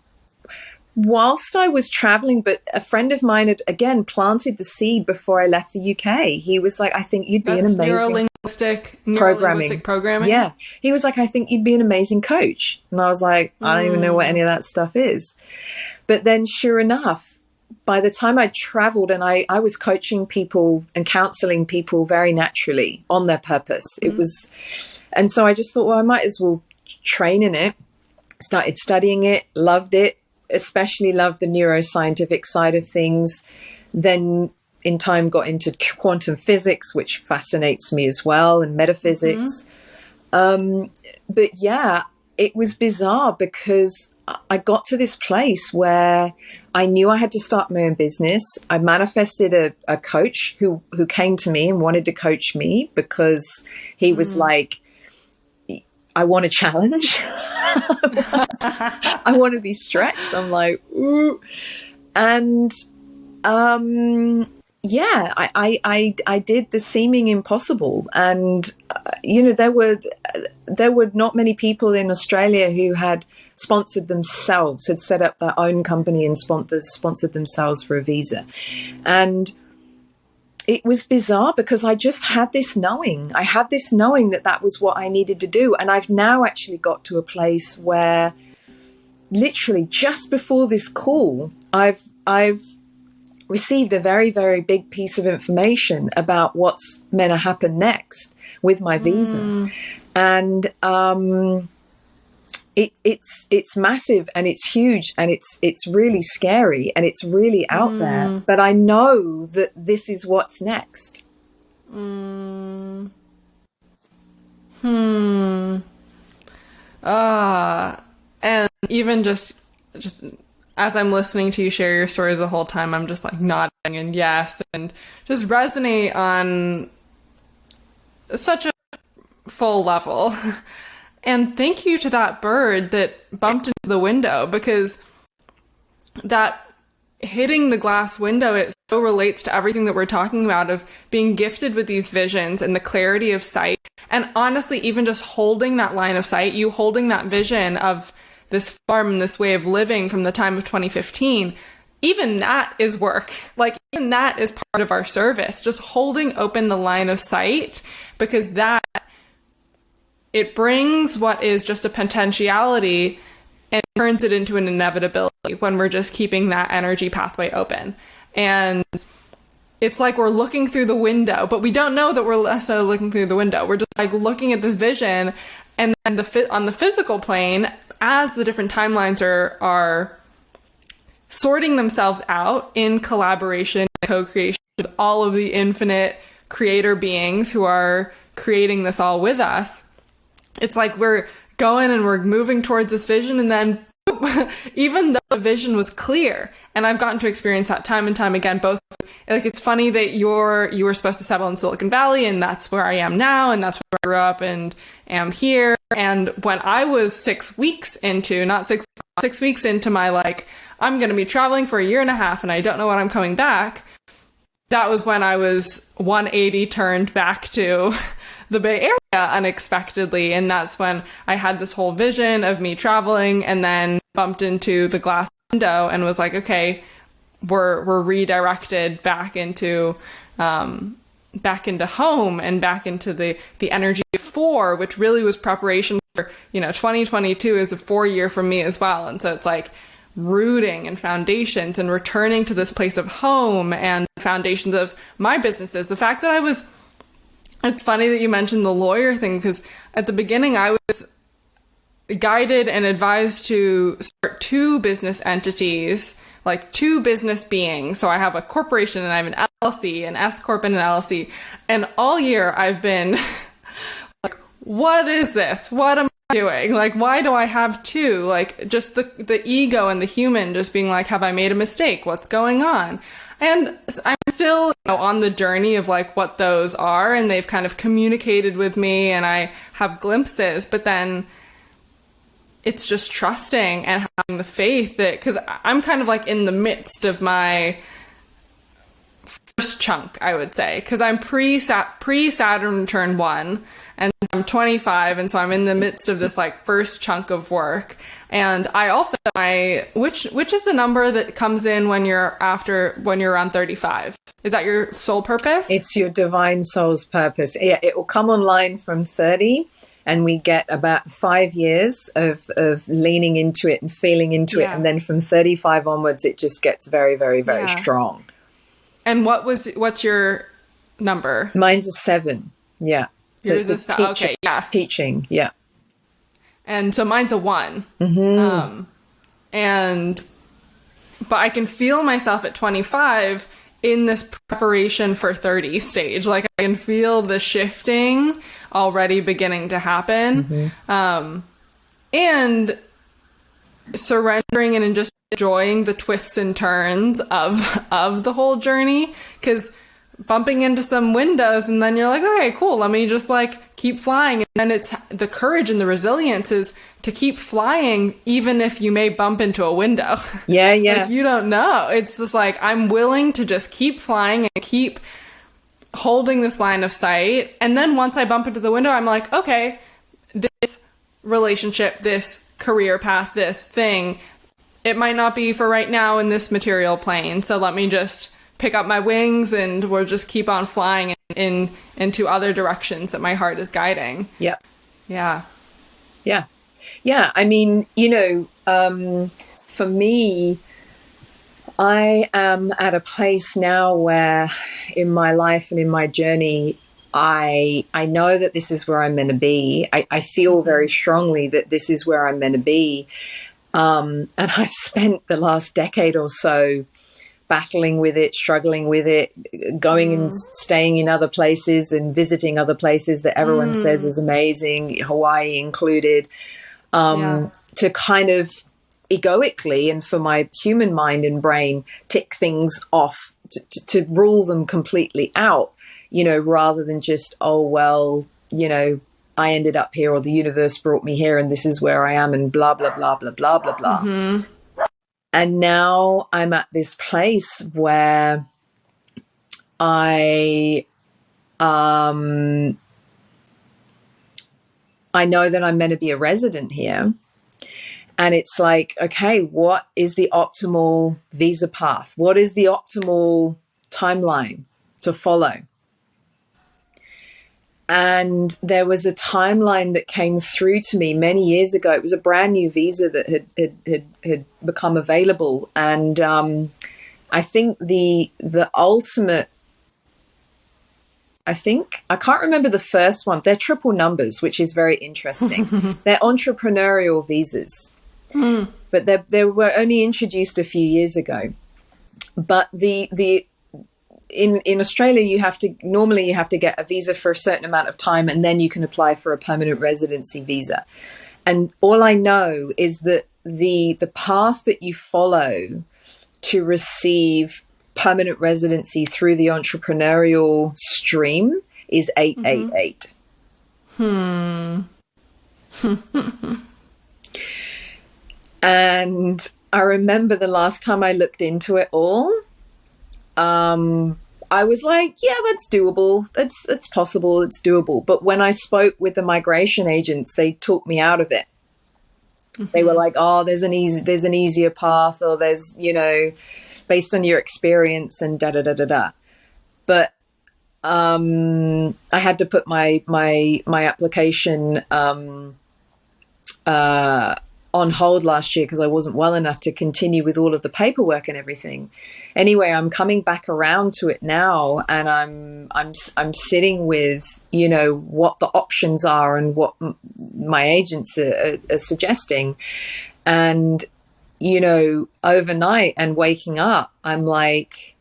S2: whilst I was traveling, but a friend of mine had again planted the seed before I left the UK. He was like, I think you'd be an amazing
S1: programming.
S2: Yeah. He was like, I think you'd be an amazing coach. And I was like, I don't even know what any of that stuff is. But then sure enough, by the time I traveled and I was coaching people and counseling people very naturally on their purpose. It was, and so I just thought, well, I might as well train in it. Started studying it, loved it, especially loved the neuroscientific side of things. Then in time got into quantum physics, which fascinates me as well, and metaphysics. But yeah, it was bizarre because I got to this place where I knew I had to start my own business. I manifested a coach who came to me and wanted to coach me because he was like, I want a challenge. I want to be stretched. I'm like, ooh. And yeah, I did the seeming impossible. And, you know, there were not many people in Australia who had sponsored themselves, had set up their own company and sponsored themselves for a visa. And it was bizarre because I just had this knowing. I had this knowing that that was what I needed to do. And I've now actually got to a place where literally just before this call, I've received a very, very big piece of information about what's meant to happen next with my visa. And it's massive and it's huge and it's really scary and it's really out there. But I know that this is what's next.
S1: And even just as I'm listening to you share your stories the whole time, I'm just like nodding and yes, and just resonate on such a full level. And thank you to that bird that bumped into the window, because that hitting the glass window, it so relates to everything that we're talking about of being gifted with these visions and the clarity of sight. And honestly, even just holding that line of sight, you holding that vision of this farm, this way of living from the time of 2015, even that is work. Like, even that is part of our service, just holding open the line of sight, because that, it brings what is just a potentiality and turns it into an inevitability when we're just keeping that energy pathway open. And it's like we're looking through the window, but we don't know that we're necessarily looking through the window. We're just like looking at the vision, and then on the physical plane, as the different timelines are sorting themselves out in collaboration and co-creation with all of the infinite creator beings who are creating this all with us. It's like we're going and we're moving towards this vision, and then even though the vision was clear, and I've gotten to experience that time and time again, both, like, it's funny that you were supposed to settle in Silicon Valley, and that's where I am now, and that's where I grew up and am here. And when I was 6 weeks into, not 6 weeks into my, like, I'm going to be traveling for a year and a half and I don't know when I'm coming back, that was when I was 180 turned back to the Bay Area unexpectedly. And that's when I had this whole vision of me traveling, and then bumped into the glass window and was like, okay, we're redirected back into home and back into the energy of 4, which really was preparation for, 2022 is a 4-year for me as well. And so it's like rooting and foundations and returning to this place of home and foundations of my businesses. The fact that it's funny that you mentioned the lawyer thing, because at the beginning I was guided and advised to start 2 business entities, like 2 business beings. So I have a corporation and I have an LLC, an S Corp and an LLC. And all year I've been like, what is this? What am doing? Like, why do I have two? Like, just the ego and the human just being like, have I made a mistake? What's going on? And I'm still, you know, on the journey of like what those are, and they've kind of communicated with me and I have glimpses, but then it's just trusting and having the faith that, because I'm kind of like in the midst of my first chunk, I would say, because I'm pre-Saturn return 1, and I'm 25, and so I'm in the midst of this like first chunk of work. And I also, which is the number that comes in when you're around 35? Is that your soul purpose?
S2: It's your divine soul's purpose. Yeah, it will come online from 30, and we get about 5 years of leaning into it and feeling into it. And then from 35 onwards, it just gets very, very, very strong.
S1: And what's your number?
S2: Mine's a 7. Yeah. So
S1: Yours
S2: it's
S1: is okay. Yeah.
S2: Teaching. Yeah.
S1: And so mine's a 1. But I can feel myself at 25 in this preparation for 30 stage. Like, I can feel the shifting already beginning to happen. And surrendering and just enjoying the twists and turns of the whole journey, because bumping into some windows and then you're like, okay, cool, let me just like keep flying. And then it's the courage and the resilience is to keep flying even if you may bump into a window.
S2: Yeah.
S1: Like, you don't know. It's just like, I'm willing to just keep flying and keep holding this line of sight. And then once I bump into the window, I'm like, okay, this relationship, this career path, this thing, it might not be for right now in this material plane. So let me just pick up my wings and we'll just keep on flying into other directions that my heart is guiding.
S2: Yeah. I mean, you know, for me, I am at a place now where in my life and in my journey, I know that this is where I'm meant to be. I feel very strongly that this is where I'm meant to be. And I've spent the last decade or so battling with it, struggling with it, going and staying in other places and visiting other places that everyone says is amazing, Hawaii included, to kind of egoically and for my human mind and brain tick things off, to rule them completely out, you know, rather than just, oh, well, you know, I ended up here, or the universe brought me here and this is where I am, and blah, blah, blah, blah, blah, blah, blah. And now I'm at this place where I know that I'm meant to be a resident here. And it's like, okay, what is the optimal visa path? What is the optimal timeline to follow? And there was a timeline that came through to me many years ago. It was a brand new visa that had become available. And I think the ultimate, I can't remember the first one. They're triple numbers, which is very interesting. They're entrepreneurial visas, but they were only introduced a few years ago. But in Australia, you have to get a visa for a certain amount of time, and then you can apply for a permanent residency visa. And all I know is that the path that you follow to receive permanent residency through the entrepreneurial stream is 888. And I remember the last time I looked into it all, I was like, yeah, that's doable. That's possible. It's doable. But when I spoke with the migration agents, they talked me out of it. They were like, oh, there's an easier path, or there's, you know, based on your experience and da da da da da. But I had to put my application on hold last year because I wasn't well enough to continue with all of the paperwork and everything. Anyway, I'm coming back around to it now, and I'm sitting with, you know, what the options are and what my agents are suggesting. And, you know, overnight and waking up, I'm like,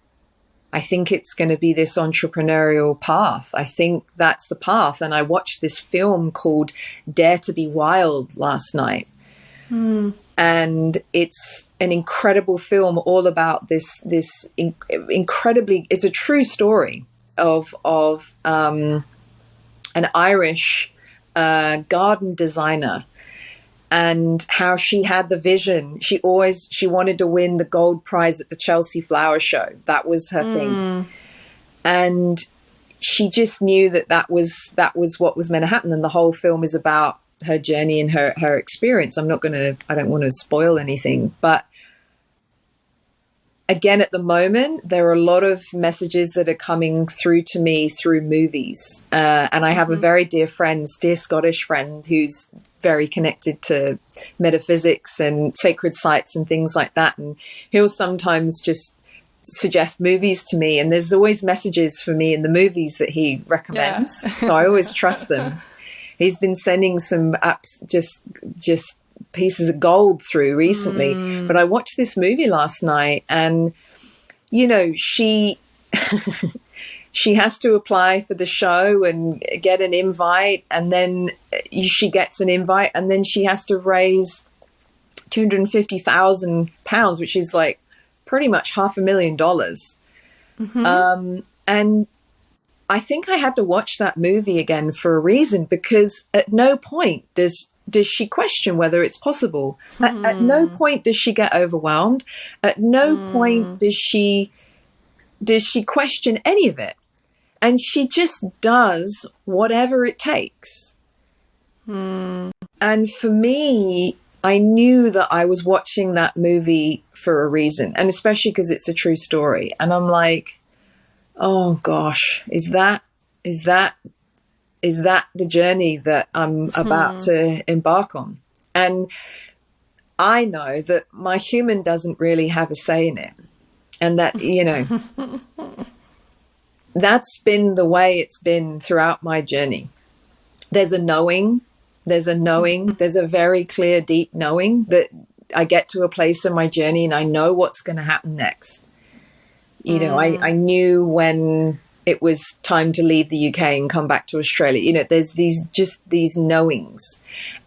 S2: I think it's going to be this entrepreneurial path. I think that's the path. And I watched this film called Dare to Be Wild last night. And it's an incredible film all about this incredibly, it's a true story of an Irish garden designer, and how she had the vision. She wanted to win the gold prize at the Chelsea Flower Show. That was her thing. And she just knew that was what was meant to happen. And the whole film is about her journey and her experience. I don't want to spoil anything, but again, at the moment, there are a lot of messages that are coming through to me through movies. And I have a very dear Scottish friend, who's very connected to metaphysics and sacred sites and things like that. And he'll sometimes just suggest movies to me. And there's always messages for me in the movies that he recommends. Yeah. So I always trust them. He's been sending some apps, just pieces of gold through recently. But I watched this movie last night, and she she has to apply for the show and get an invite, and then she gets an invite, and then she has to raise £250,000, which is like pretty much $500,000. And I think I had to watch that movie again for a reason, because at no point does she question whether it's possible. At no point does she get overwhelmed. At no point does she question any of it. And she just does whatever it takes. And for me, I knew that I was watching that movie for a reason, and especially because it's a true story. And I'm like, oh gosh, is that the journey that I'm about to embark on? And I know that my human doesn't really have a say in it. And that, that's been the way it's been throughout my journey. There's a knowing, there's a very clear, deep knowing that I get to a place in my journey and I know what's going to happen next. I knew when it was time to leave the UK and come back to Australia. There's these knowings.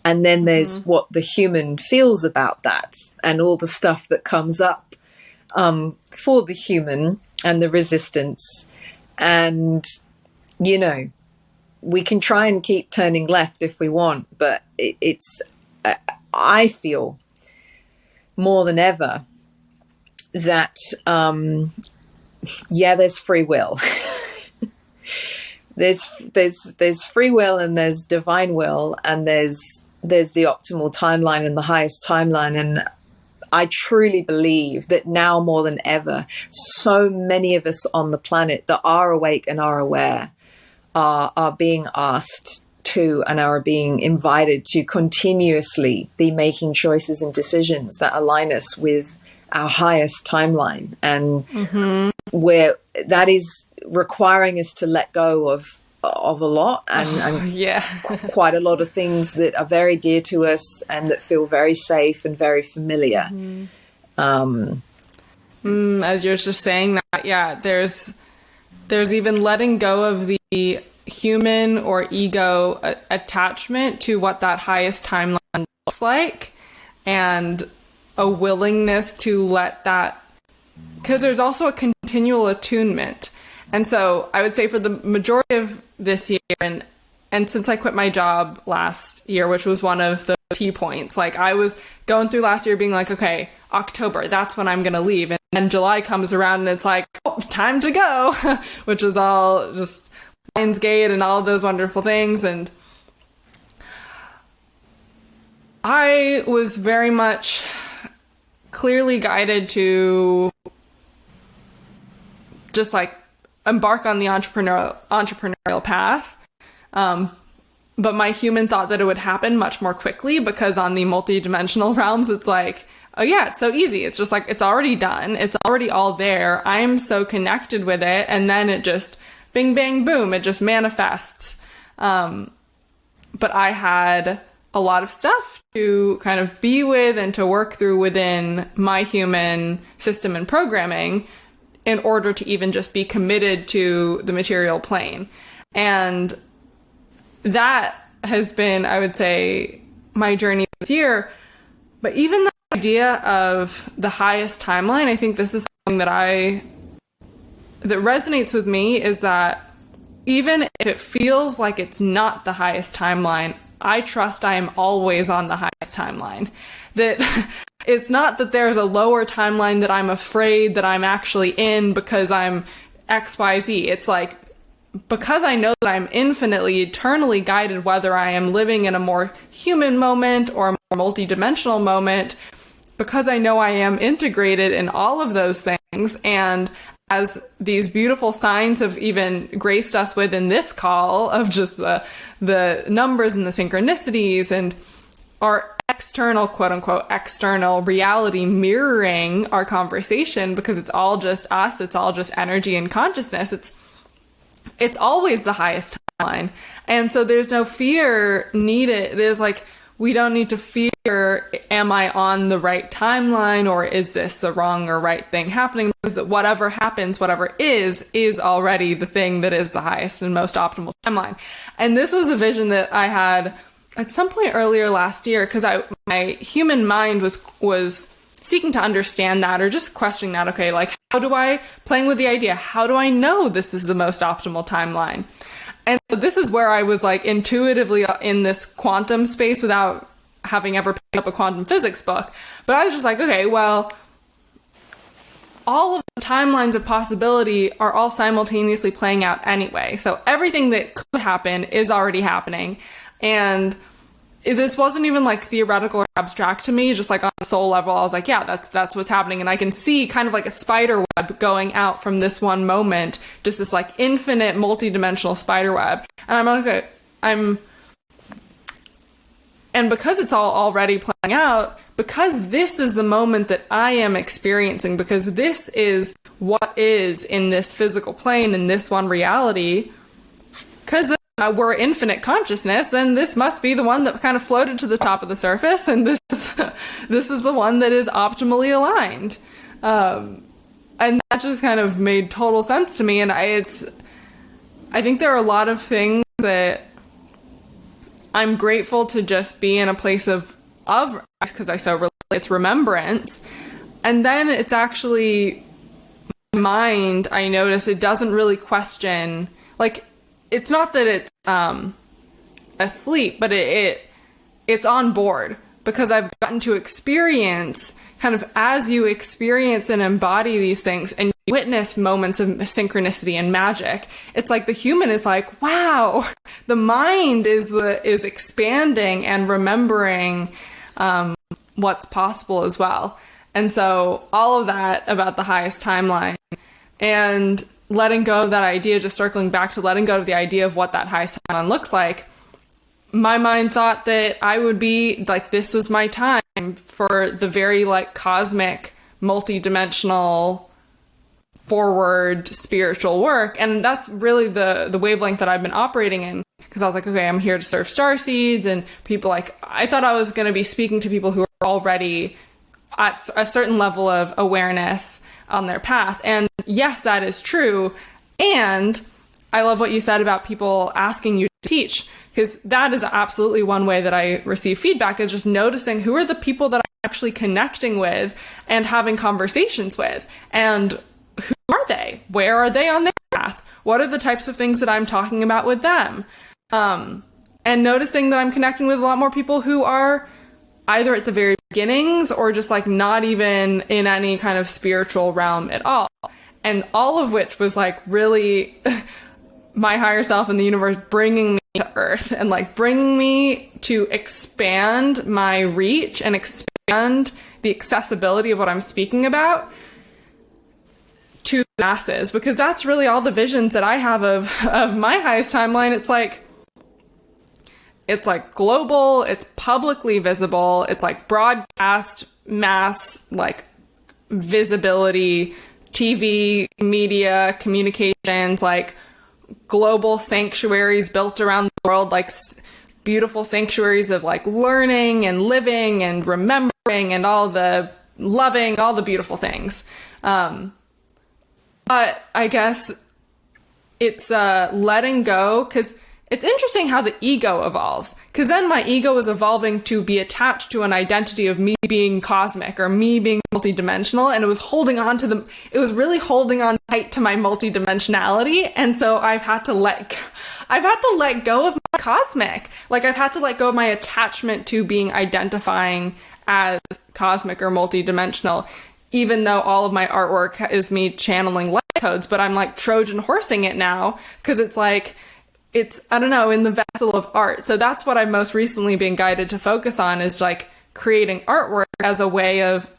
S2: And then there's what the human feels about that, and all the stuff that comes up for the human, and the resistance. And, we can try and keep turning left if we want, but I feel more than ever that, there's free will. There's free will, and there's divine will, and there's the optimal timeline and the highest timeline. And I truly believe that now more than ever, so many of us on the planet that are awake and are aware are being asked to, and are being invited to, continuously be making choices and decisions that align us with our highest timeline, and where that is requiring us to let go of a lot, and quite a lot of things that are very dear to us and that feel very safe and very familiar.
S1: As you're just saying that, there's even letting go of the human or ego attachment to what that highest timeline looks like, and a willingness to let that, because there's also a continual attunement. And so I would say for the majority of this year, and since I quit my job last year, which was one of the key points, like I was going through last year being like, okay, October, that's when I'm going to leave. And then July comes around and it's like, oh, time to go, which is all just Lionsgate and all of those wonderful things. And I was very much clearly guided to just like embark on the entrepreneurial path. But my human thought that it would happen much more quickly, because on the multidimensional realms, it's like, oh yeah, it's so easy. It's just like, it's already done. It's already all there. I'm so connected with it. And then it just bing, bang, boom, it just manifests. But I had a lot of stuff to kind of be with and to work through within my human system and programming in order to even just be committed to the material plane. And that has been, I would say, my journey this year. But even the idea of the highest timeline, I think this is something that resonates with me, is that even if it feels like it's not the highest timeline, I trust I am always on the highest timeline. That it's not that there's a lower timeline that I'm afraid that I'm actually in because I'm XYZ. It's like, because I know that I'm infinitely, eternally guided, whether I am living in a more human moment or a more multidimensional moment, because I know I am integrated in all of those things. And as these beautiful signs have even graced us with in this call, of just the numbers and the synchronicities and our external, quote unquote, external reality mirroring our conversation, because it's all just us, it's all just energy and consciousness. It's always the highest timeline. And so there's no fear needed. There's like, we don't need to fear, am I on the right timeline, or is this the wrong or right thing happening? Because whatever happens, whatever is already the thing that is the highest and most optimal timeline. And this was a vision that I had at some point earlier last year, because my human mind was seeking to understand that, or just questioning that. Okay, like, playing with the idea, how do I know this is the most optimal timeline? And so this is where I was like intuitively in this quantum space without having ever picked up a quantum physics book. But I was just like, okay, well, all of the timelines of possibility are all simultaneously playing out anyway. So everything that could happen is already happening. And this wasn't even like theoretical or abstract to me, just like on a soul level. I was like, yeah, that's what's happening. And I can see kind of like a spider web going out from this one moment, just this like infinite multi-dimensional spider web. And I'm like, okay, and because it's all already playing out, because this is the moment that I am experiencing, because this is what is in this physical plane, in this one reality, because we're infinite consciousness, then this must be the one that kind of floated to the top of the surface, and this is the one that is optimally aligned. And that just kind of made total sense to me. And I think there are a lot of things that I'm grateful to just be in a place of, because it's remembrance. And then it's actually my mind, I notice it doesn't really question, like, it's not that it's asleep, but it's on board, because I've gotten to experience, kind of as you experience and embody these things and you witness moments of synchronicity and magic, it's like the human is like, wow, the mind is expanding and remembering what's possible as well. And so all of that about the highest timeline, and letting go of that idea, just circling back to letting go of the idea of what that highest timeline looks like, my mind thought that I would be like, this was my time for the very like cosmic, multi-dimensional, forward spiritual work. And that's really the wavelength that I've been operating in, because I was like, okay, I'm here to serve starseeds and people. Like, I thought I was going to be speaking to people who are already at a certain level of awareness on their path. And yes, that is true. And I love what you said about people asking you to teach, because that is absolutely one way that I receive feedback, is just noticing who are the people that I'm actually connecting with and having conversations with, and who are they? Where are they on their path? What are the types of things that I'm talking about with them? And noticing that I'm connecting with a lot more people who are either at the very beginnings or just like not even in any kind of spiritual realm at all. And all of which was like really my higher self and the universe bringing me to earth, and like bringing me to expand my reach and expand the accessibility of what I'm speaking about to the masses, because that's really all the visions that I have of my highest timeline. It's like global, it's publicly visible, it's like broadcast, mass, like visibility, TV, media, communications, like global sanctuaries built around the world, like beautiful sanctuaries of like learning and living and remembering and all the loving, all the beautiful things. But I guess it's letting go, because it's interesting how the ego evolves. Because then my ego is evolving to be attached to an identity of me being cosmic or me being multidimensional, and it was really holding on tight to my multidimensionality. And so I've had to let go of my cosmic. Like, I've had to let go of my attachment to identifying as cosmic or multidimensional, even though all of my artwork is me channeling light codes. But I'm like Trojan horsing it now, because it's like, I don't know, in the vessel of art. So that's what I've most recently been guided to focus on, is like creating artwork as a way of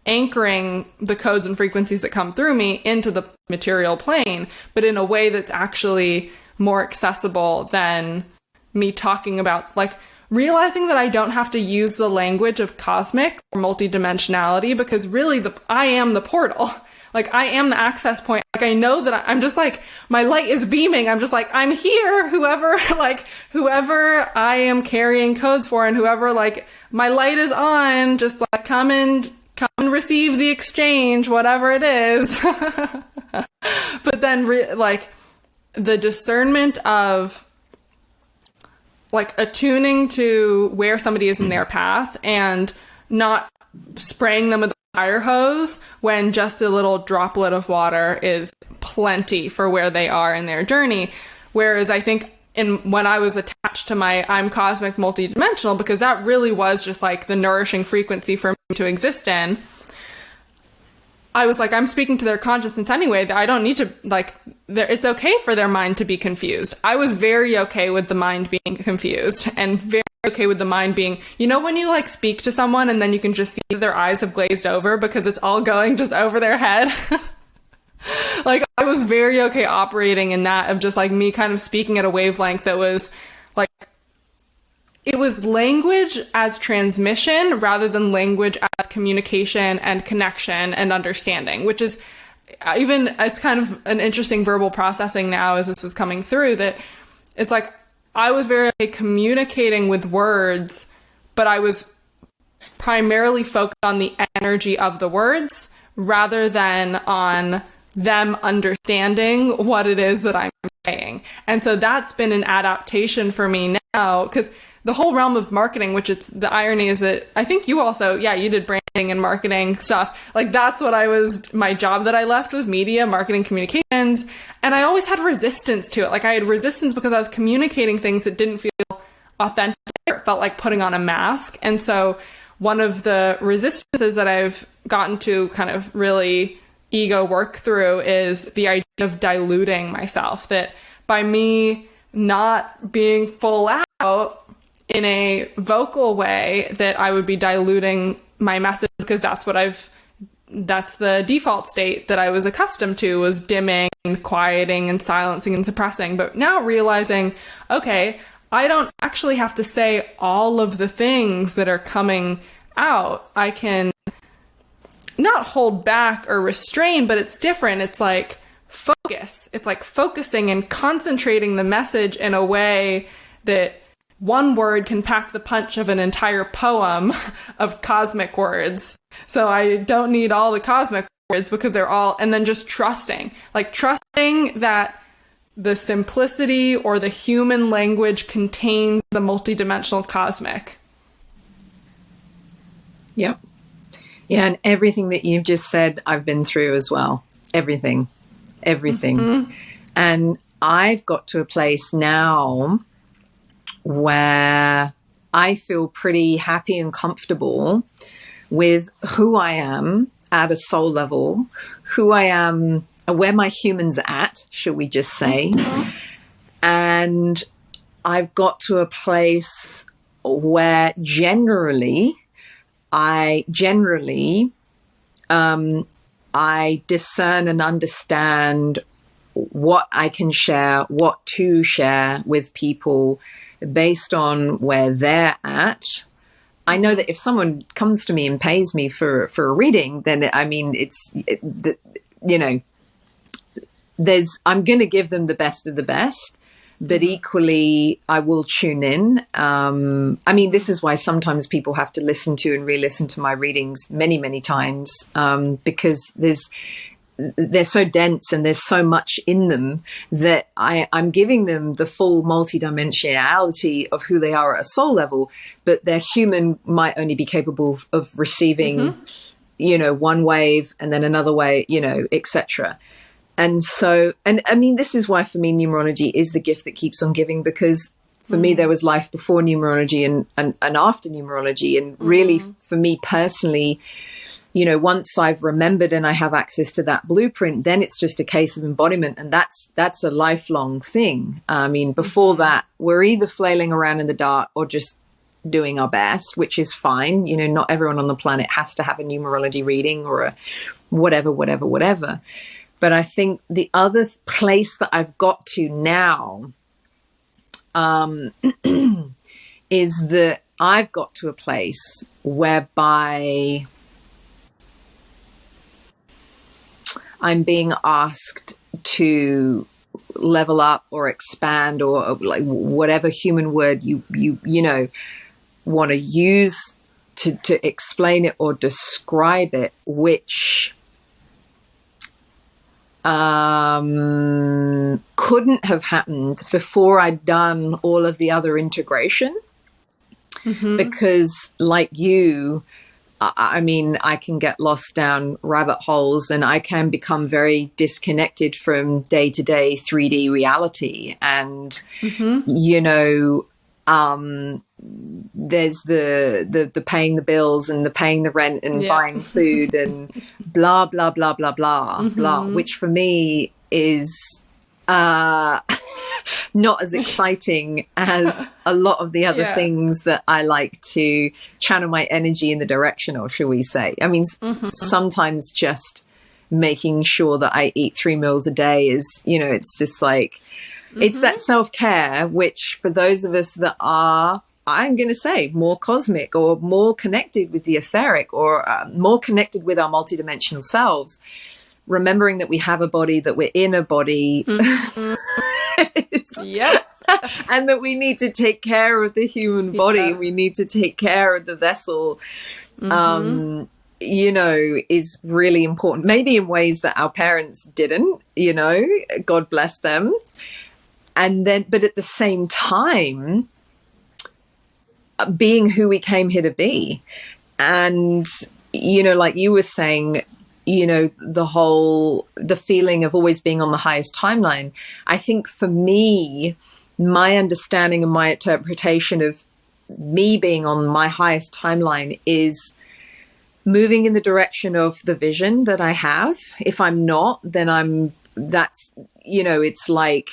S1: anchoring the codes and frequencies that come through me into the material plane, but in a way that's actually more accessible than me talking about, like, realizing that I don't have to use the language of cosmic or multidimensionality, because really I am the portal. Like, I am the access point. Like, I know that I'm just like, my light is beaming. I'm just like, I'm here. Whoever I am carrying codes for, and whoever, like, my light is on, just like, come and receive the exchange, whatever it is. But then like the discernment of like attuning to where somebody is in their path and not spraying them with a fire hose when just a little droplet of water is plenty for where they are in their journey. Whereas I think when I was attached to my I'm cosmic multidimensional, because that really was just like the nourishing frequency for me to exist in, I was like, I'm speaking to their consciousness anyway. I don't need to, like, it's okay for their mind to be confused. I was very okay with the mind being confused, and very okay with the mind being, you know, when you like speak to someone and then you can just see their eyes have glazed over because it's all going just over their head. Like, I was very okay operating in that, of just like me kind of speaking at a wavelength that was like, it was language as transmission rather than language as communication and connection and understanding, which is it's kind of an interesting verbal processing now as this is coming through, that it's like, I was very communicating with words, but I was primarily focused on the energy of the words rather than on them understanding what it is that I'm saying. And so that's been an adaptation for me now, because the whole realm of marketing, which it's the irony is that I think you also, you did branding and marketing stuff. Like, that's what my job that I left was media, marketing, communications. And I always had resistance to it. Like, I had resistance because I was communicating things that didn't feel authentic. It felt like putting on a mask. And so one of the resistances that I've gotten to kind of really ego work through is the idea of diluting myself, that by me not being full out in a vocal way, that I would be diluting my message, because that's the default state that I was accustomed to, was dimming and quieting and silencing and suppressing. But now realizing, okay, I don't actually have to say all of the things that are coming out. I can not hold back or restrain, but it's different. It's like focus. It's like focusing and concentrating the message in a way that one word can pack the punch of an entire poem of cosmic words. So I don't need all the cosmic words, because they're all, and then just trusting that the simplicity or the human language contains the multidimensional cosmic.
S2: Yep. Yeah, and everything that you've just said, I've been through as well. Everything. Mm-hmm. And I've got to a place now where I feel pretty happy and comfortable with who I am at a soul level, who I am, where my human's at, should we just say. Mm-hmm. And I've got to a place where generally I discern and understand what I can share, what to share with people based on where they're at. I know that if someone comes to me and pays me for a reading, then I'm going to give them the best of the best, but equally I will tune in. This is why sometimes people have to listen to and re-listen to my readings many, many times, because they're so dense and there's so much in them that I'm giving them the full multidimensionality of who they are at a soul level, but their human might only be capable of receiving, you know, one wave and then another way, you know, etc. And so, and I mean, this is why for me, numerology is the gift that keeps on giving, because for me, there was life before numerology and after numerology. And really, for me personally, you know, once I've remembered and I have access to that blueprint, then it's just a case of embodiment. And that's a lifelong thing. I mean, before that, we're either flailing around in the dark or just doing our best, which is fine. You know, not everyone on the planet has to have a numerology reading or a whatever. But I think the other place that I've got to now is that I've got to a place whereby I'm being asked to level up or expand, or like whatever human word you know want to use to explain it or describe it, which couldn't have happened before I'd done all of the other integration. Because like you, I mean, I can get lost down rabbit holes and I can become very disconnected from day-to-day 3D reality. And, you know, there's the paying the bills and the paying the rent and buying food and blah, blah, blah, blah, blah, blah, which for me is not as exciting as a lot of the other things that I like to channel my energy in the direction of, shall we say. I mean, sometimes just making sure that I eat 3 meals a day is, you know, it's just like, it's that self-care, which for those of us that are, I'm going to say, more cosmic or more connected with the etheric, or more connected with our multidimensional selves, remembering that we have a body, that we're in a body, and that we need to take care of the human body, we need to take care of the vessel, you know, is really important. Maybe in ways that our parents didn't, you know, God bless them. And then, but at the same time, being who we came here to be. And, you know, like you were saying, you know, the feeling of always being on the highest timeline. I think for me, my understanding and my interpretation of me being on my highest timeline is moving in the direction of the vision that I have. If I'm not, then that's, you know, it's like,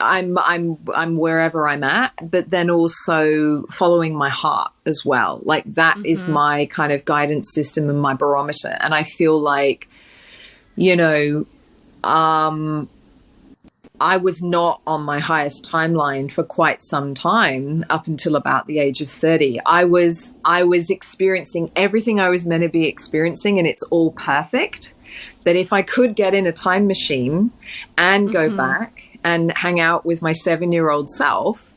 S2: I'm wherever I'm at, but then also following my heart as well. Like that is my kind of guidance system and my barometer. And I feel like, you know, I was not on my highest timeline for quite some time, up until about the age of 30. I was experiencing everything I was meant to be experiencing, and it's all perfect. But if I could get in a time machine and go back and hang out with my 7-year-old self,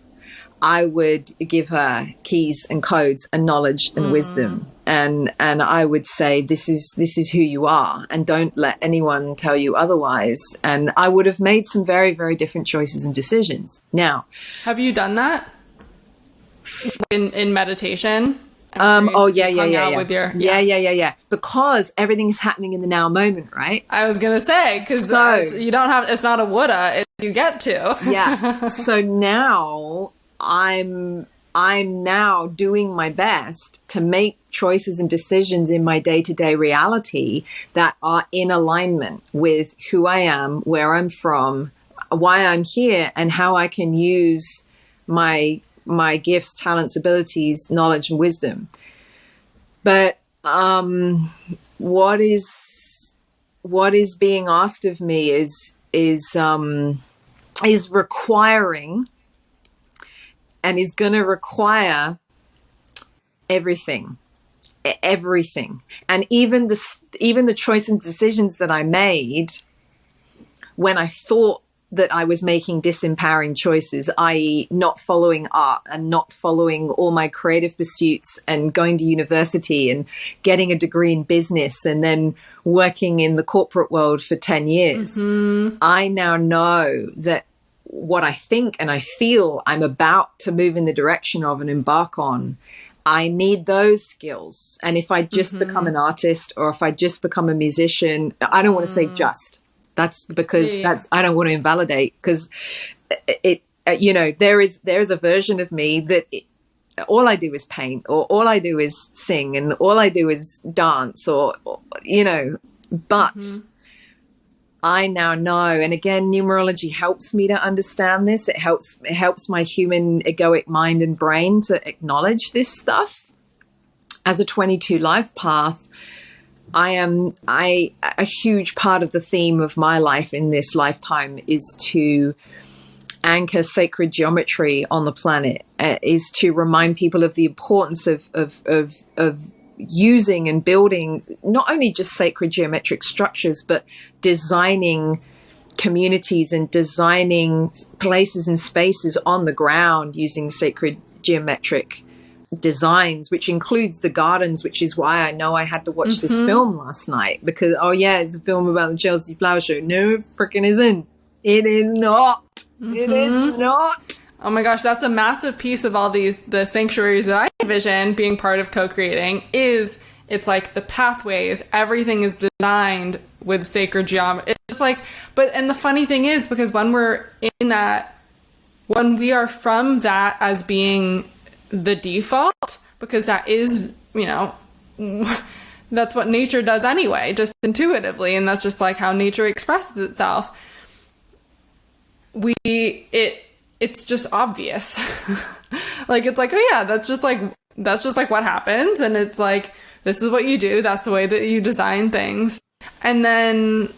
S2: I would give her keys and codes and knowledge and wisdom. And I would say, this is who you are, and don't let anyone tell you otherwise. And I would have made some very, very different choices and decisions. Now,
S1: have you done that in meditation?
S2: Oh yeah. Because everything's happening in the now moment, right?
S1: I was gonna say, because you don't have. It's not a woulda. You get to.
S2: Yeah. So now I'm now doing my best to make choices and decisions in my day-to-day reality that are in alignment with who I am, where I'm from, why I'm here, and how I can use my gifts, talents, abilities, knowledge, and wisdom. But what is being asked of me is requiring, and is going to require everything, and even the choice and decisions that I made when I thought that I was making disempowering choices, i.e. not following art and not following all my creative pursuits and going to university and getting a degree in business and then working in the corporate world for 10 years. I now know that what I think and I feel I'm about to move in the direction of and embark on, I need those skills. And if I just become an artist, or if I just become a musician, I don't want to say just. That's because I don't want to invalidate, because it there is a version of me that all I do is paint, or all I do is sing, and all I do is dance, or but I now know, and again, numerology helps me to understand this. It helps my human egoic mind and brain to acknowledge this stuff. As a 22 life path, a huge part of the theme of my life in this lifetime is to anchor sacred geometry on the planet, is to remind people of the importance of using and building not only just sacred geometric structures, but designing communities and designing places and spaces on the ground using sacred geometric designs, which includes the gardens, which is why I know I had to watch this film last night, because it's a film about the Chelsea Flower Show. No, it freaking isn't. It is not. It is not.
S1: Oh my gosh, that's a massive piece of all the sanctuaries that I envision being part of co-creating. It's like the pathways, everything is designed with sacred geometry. It's just like, and the funny thing is, because when we're in that, when we are from that as being the default, because that is, that's what nature does anyway, just intuitively, and that's just like how nature expresses itself. It's just obvious. Like, it's like, oh yeah, that's just like what happens, and it's like, this is what you do, that's the way that you design things. And then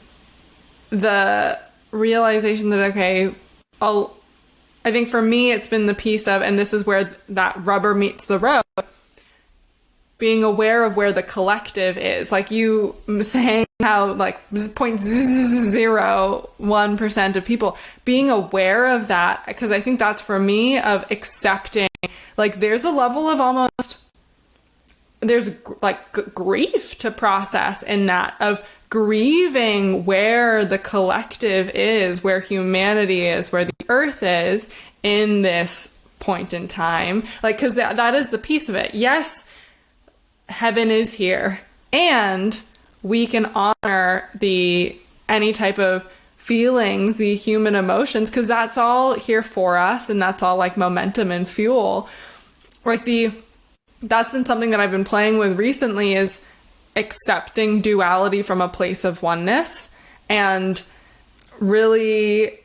S1: the realization that, okay, I think for me, it's been the piece of, and this is where that rubber meets the road, being aware of where the collective is. Like you saying how like 0.01% of people, being aware of that, because I think that's for me of accepting, like there's a level of almost, there's like grief to process in that, of grieving where the collective is, where humanity is, where the earth is in this point in time. Like, because that is the piece of it. Yes, heaven is here, and we can honor any type of feelings, the human emotions, because that's all here for us, and that's all like momentum and fuel. Like that's been something that I've been playing with recently, is accepting duality from a place of oneness, and really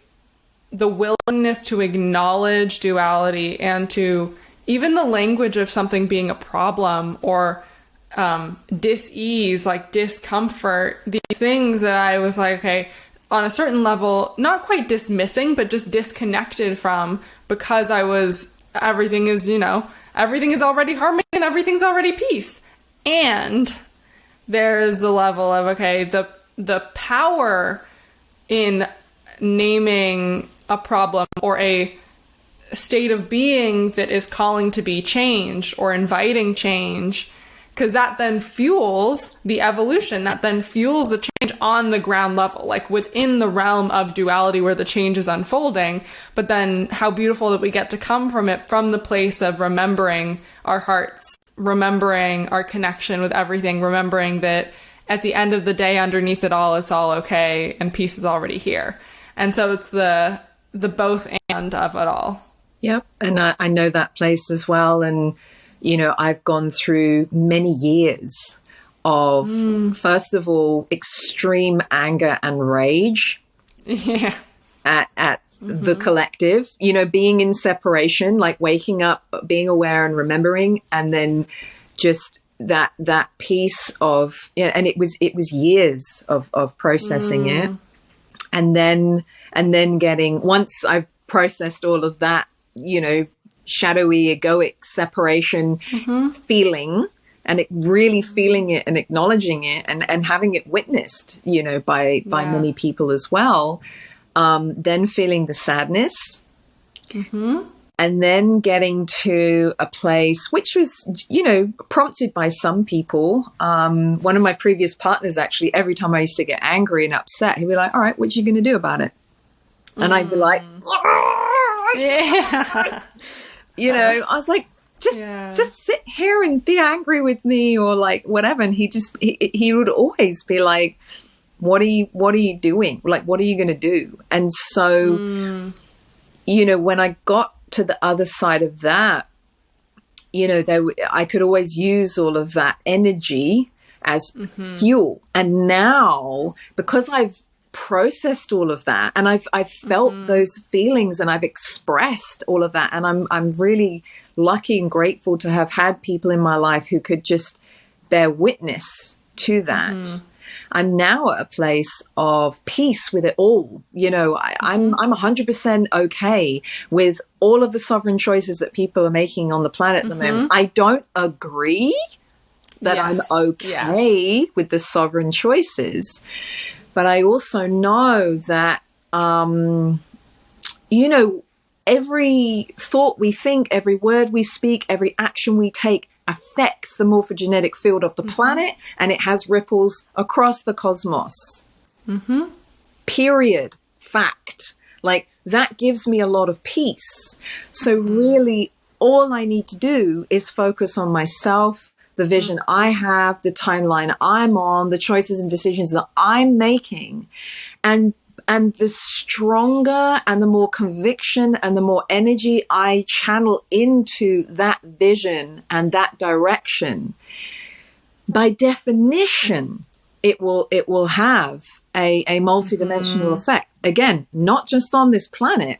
S1: the willingness to acknowledge duality, and to even the language of something being a problem or dis-ease, like discomfort, these things that I was like, okay, on a certain level, not quite dismissing, but just disconnected from, because everything is already harmony and everything's already peace. And there's a level of, okay, the power in naming a problem or a state of being that is calling to be changed or inviting change, because that then fuels the evolution, that then fuels the change on the ground level, like within the realm of duality where the change is unfolding. But then how beautiful that we get to come from it from the place of remembering our hearts, remembering our connection with everything, remembering that at the end of the day, underneath it all, it's all okay and peace is already here. And so it's the both and of it all.
S2: Yep. And I know that place as well. And I've gone through many years of, first of all, extreme anger and rage at the collective, being in separation, like waking up, being aware and remembering, and then just that piece of, and it was years of processing it. And then getting, once I've processed all of that, shadowy, egoic separation feeling, and really feeling it and acknowledging it and having it witnessed, by many people as well. then feeling the sadness, and then getting to a place which was, prompted by some people. One of my previous partners, actually, every time I used to get angry and upset, he'd be like, all right, what are you going to do about it? And I'd be like, I was like, just sit here and be angry with me, or like whatever. And he would always be like, what are you doing? Like, what are you going to do? And so, when I got to the other side of that, I could always use all of that energy as fuel. And now, because I've processed all of that, and I've felt those feelings, and I've expressed all of that, and I'm really lucky and grateful to have had people in my life who could just bear witness to that. I'm now at a place of peace with it all. I'm 100% okay with all of the sovereign choices that people are making on the planet at the moment. I don't agree that I'm okay with the sovereign choices, but I also know that, every thought we think, every word we speak, every action we take affects the morphogenetic field of the planet, and it has ripples across the cosmos. Period. Fact. Like, that gives me a lot of peace. So really, all I need to do is focus on myself, the vision I have, the timeline I'm on, the choices and decisions that I'm making. And the stronger and the more conviction and the more energy I channel into that vision and that direction, by definition, it will have a multidimensional effect. Again, not just on this planet,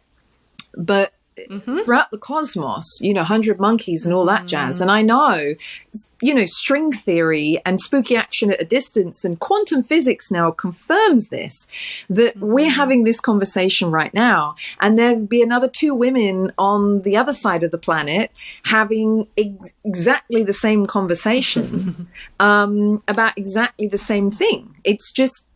S2: but throughout the cosmos, 100 monkeys and all that jazz. And I know, string theory and spooky action at a distance and quantum physics now confirms this, that we're having this conversation right now, and there'll be another 2 women on the other side of the planet having exactly the same conversation about exactly the same thing. It's just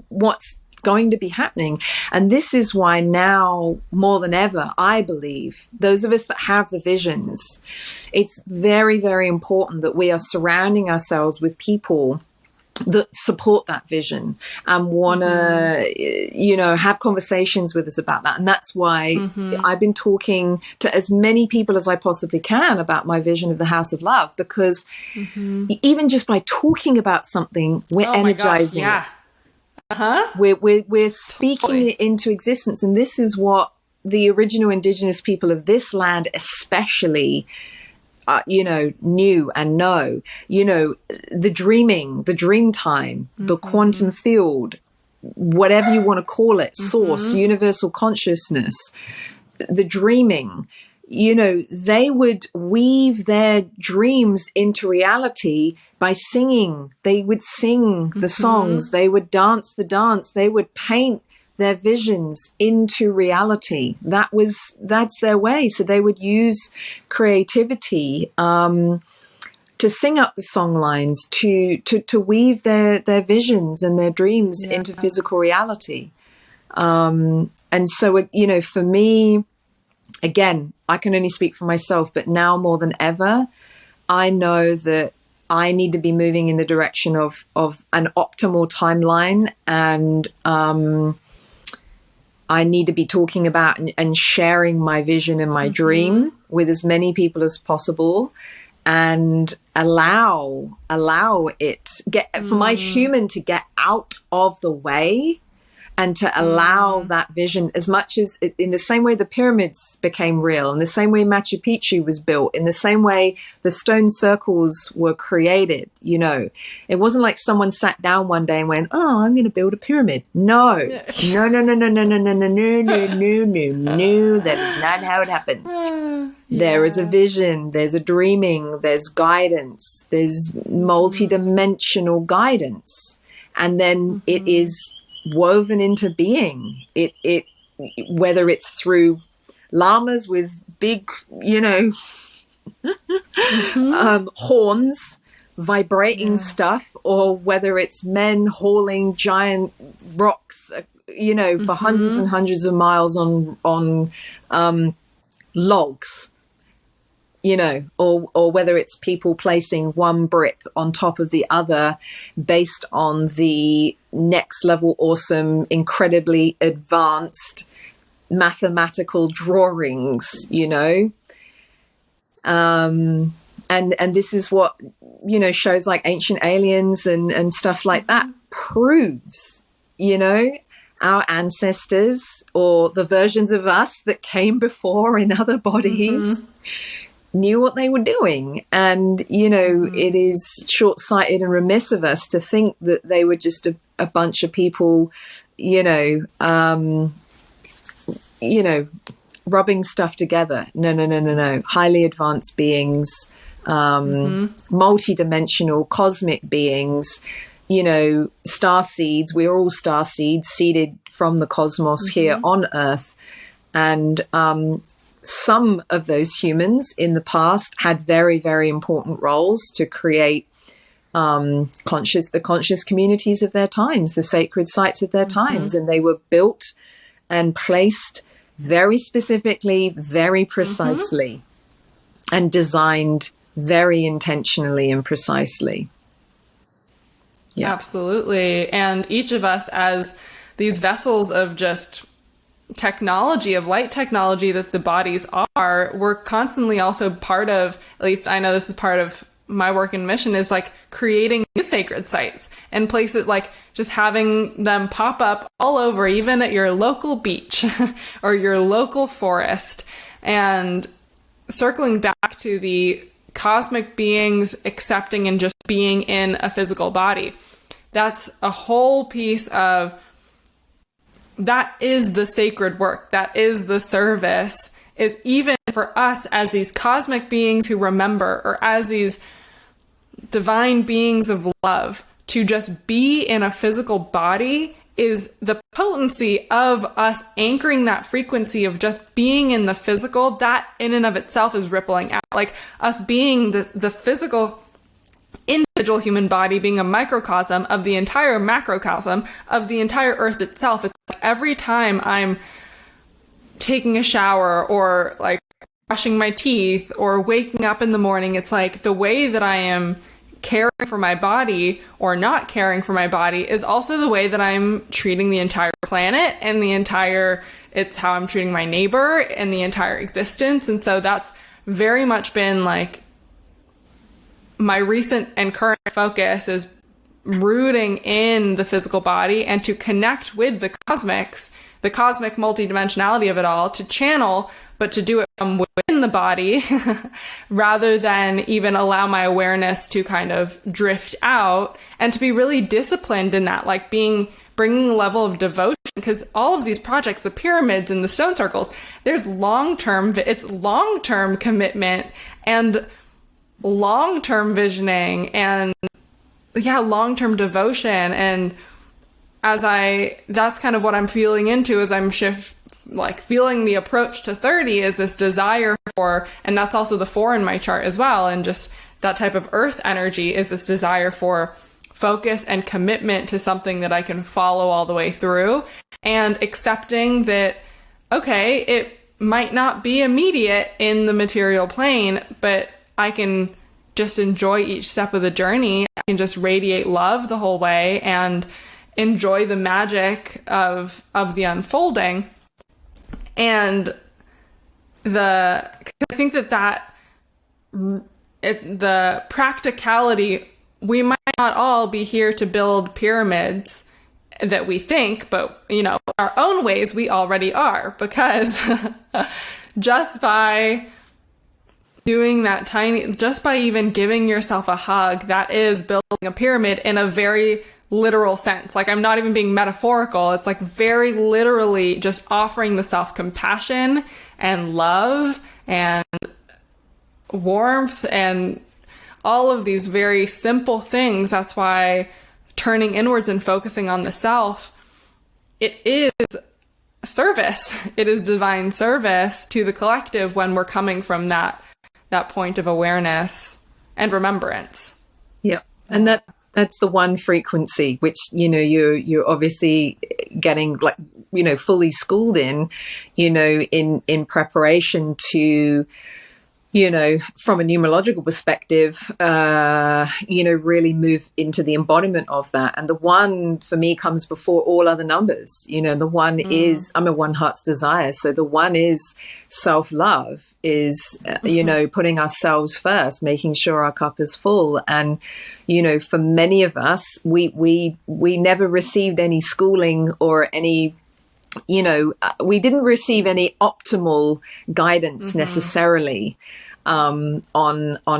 S2: what's going to be happening. And this is why now more than ever, I believe, those of us that have the visions, it's very, very important that we are surrounding ourselves with people that support that vision and want to, have conversations with us about that. And that's why I've been talking to as many people as I possibly can about my vision of the House of Love, because even just by talking about something, we're energizing it. We're speaking it into existence. And this is what the original indigenous people of this land especially knew and know. The dreaming, the dream time, the quantum field, whatever you want to call it, source, universal consciousness, the dreaming. They would weave their dreams into reality by singing. They would sing the songs. They would dance the dance. They would paint their visions into reality. That's their way. So they would use creativity to sing up the songlines, to weave their visions and their dreams into physical reality. And so, for me, again, I can only speak for myself, but now more than ever, I know that I need to be moving in the direction of an optimal timeline, and I need to be talking about and sharing my vision and my dream with as many people as possible, and allow it for my human to get out of the way, and to allow that vision, as much as in the same way the pyramids became real, in the same way Machu Picchu was built, in the same way the stone circles were created. It wasn't like someone sat down one day and went, "Oh, I'm going to build a pyramid." No, no. That is not how it happened. There is a vision, there's a dreaming, there's guidance, there's multidimensional guidance, and then it is woven into being. It whether it's through llamas with big horns vibrating stuff, or whether it's men hauling giant rocks you know, for hundreds and hundreds of miles on logs, you know, or whether it's people placing one brick on top of the other based on the next level, awesome, incredibly advanced mathematical drawings, you know. And this is what, you know, shows like Ancient Aliens and stuff like that proves, you know, our ancestors or the versions of us that came before in other bodies knew what they were doing. And, you know, it is short-sighted and remiss of us to think that they were just a bunch of people, you know, rubbing stuff together. No. Highly advanced beings, multi-dimensional cosmic beings, you know, star seeds. We're all star seeds seeded from the cosmos here on Earth. And some of those humans in the past had very, very important roles to create the conscious communities of their times, the sacred sites of their times. And they were built and placed very specifically, very precisely, and designed very intentionally and precisely. Yeah.
S1: Absolutely. And each of us as these vessels of just technology, of light technology that the bodies are, we're constantly also part of, at least I know this is part of my work and mission, is like creating new sacred sites and places, like just having them pop up all over, even at your local beach or your local forest. And circling back to the cosmic beings accepting and just being in a physical body, that's a whole piece of, that is the sacred work, that is the service, is even for us as these cosmic beings who remember, or as these divine beings of love, to just be in a physical body is the potency of us anchoring that frequency of just being in the physical. That in and of itself is rippling out, like us being the physical individual human body being a microcosm of the entire macrocosm of the entire earth itself. It's like every time I'm taking a shower or like brushing my teeth or waking up in the morning, it's like the way that I am caring for my body or not caring for my body is also the way that I'm treating the entire planet and it's how I'm treating my neighbor and the entire existence. And so that's very much been like my recent and current focus, is rooting in the physical body and to connect with the cosmic multidimensionality of it all, to channel, but to do it from within the body rather than even allow my awareness to kind of drift out, and to be really disciplined in that, like bringing a level of devotion, because all of these projects, the pyramids and the stone circles, there's it's long-term commitment and long-term visioning and long-term devotion. And that's kind of what I'm feeling into as I'm feeling the approach to 30 is this desire for, and that's also the 4 in my chart as well, and just that type of earth energy is this desire for focus and commitment to something that I can follow all the way through, and accepting that, okay, it might not be immediate in the material plane, but I can just enjoy each step of the journey. I can just radiate love the whole way and enjoy the magic of the unfolding. And I think that the practicality, we might not all be here to build pyramids that we think, but our own ways we already are, because just by doing that just by even giving yourself a hug, that is building a pyramid in a very literal sense. Like, I'm not even being metaphorical. It's like very literally just offering the self-compassion and love and warmth and all of these very simple things. That's why turning inwards and focusing on the self, it is service. It is divine service to the collective when we're coming from that point of awareness and remembrance.
S2: Yeah. And that That's the one frequency, which, you know, you're obviously getting, like, you know, fully schooled in, you know, in preparation to, you know, from a numerological perspective, you know, really move into the embodiment of that. And the one for me comes before all other numbers. You know, the one is, I'm a one heart's desire. So the one is self-love, is, you know, putting ourselves first, making sure our cup is full. And, you know, for many of us, we never received any schooling or any, you know, we didn't receive any optimal guidance necessarily on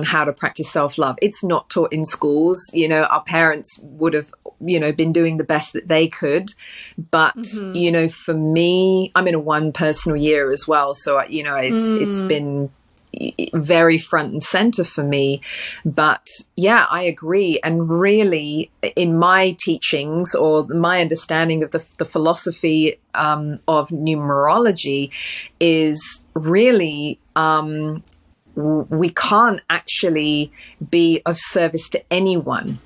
S2: how to practice self-love. It's not taught in schools. You know, our parents would have, you know, been doing the best that they could. But, you know, for me, I'm in a one personal year as well. So, you know, it's been very front and center for me. But yeah, I agree. And really, in my teachings or my understanding of the philosophy of numerology is really, we can't actually be of service to anyone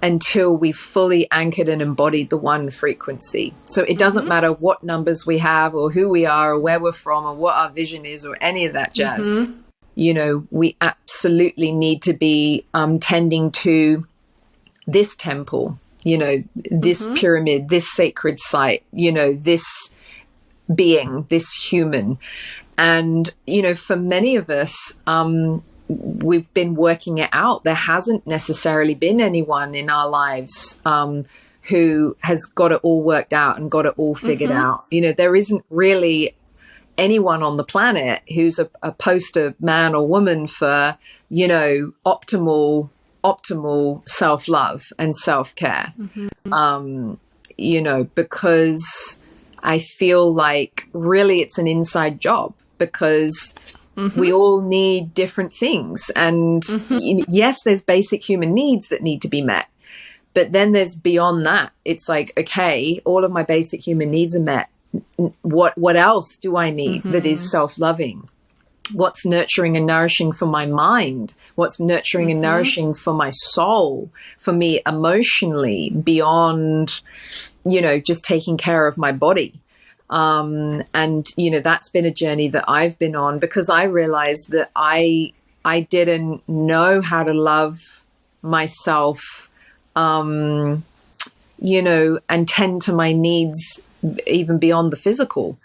S2: until we've fully anchored and embodied the one frequency. So it doesn't matter what numbers we have or who we are or where we're from or what our vision is or any of that jazz. You know, we absolutely need to be tending to this temple, you know, this pyramid, this sacred site, you know, this being, this human. And, you know, for many of us, we've been working it out. There hasn't necessarily been anyone in our lives who has got it all worked out and got it all figured out. You know, there isn't really anyone on the planet who's a poster man or woman for, you know, optimal self-love and self-care. You know, because I feel like really it's an inside job, because we all need different things. And yes, there's basic human needs that need to be met. But then there's beyond that. It's like, okay, all of my basic human needs are met. What else do I need that is self-loving? What's nurturing and nourishing for my mind? What's nurturing and nourishing for my soul, for me emotionally, beyond, you know, just taking care of my body? And, you know, that's been a journey that I've been on, because I realized that I didn't know how to love myself, you know, and tend to my needs even beyond the physical,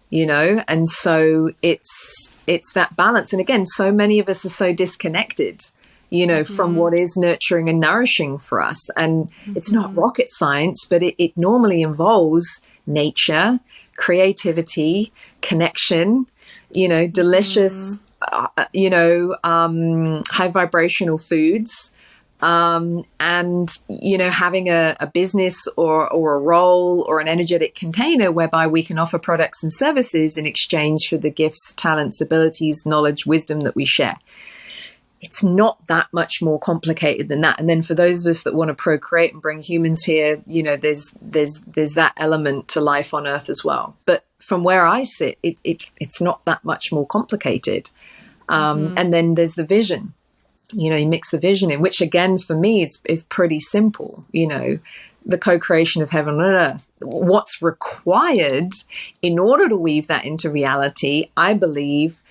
S2: you know? And so it's that balance. And again, so many of us are so disconnected, you know, from what is nurturing and nourishing for us. And it's not rocket science, but it normally involves nature, creativity, connection, you know, delicious, you know, high vibrational foods, and, you know, having a business or a role or an energetic container whereby we can offer products and services in exchange for the gifts, talents, abilities, knowledge, wisdom that we share. It's not that much more complicated than that. And then for those of us that want to procreate and bring humans here, you know, there's that element to life on Earth as well. But from where I sit, it's not that much more complicated. And then there's the vision. You know, you mix the vision in, which again, for me, is pretty simple. You know, the co-creation of heaven and earth. What's required in order to weave that into reality, I believe,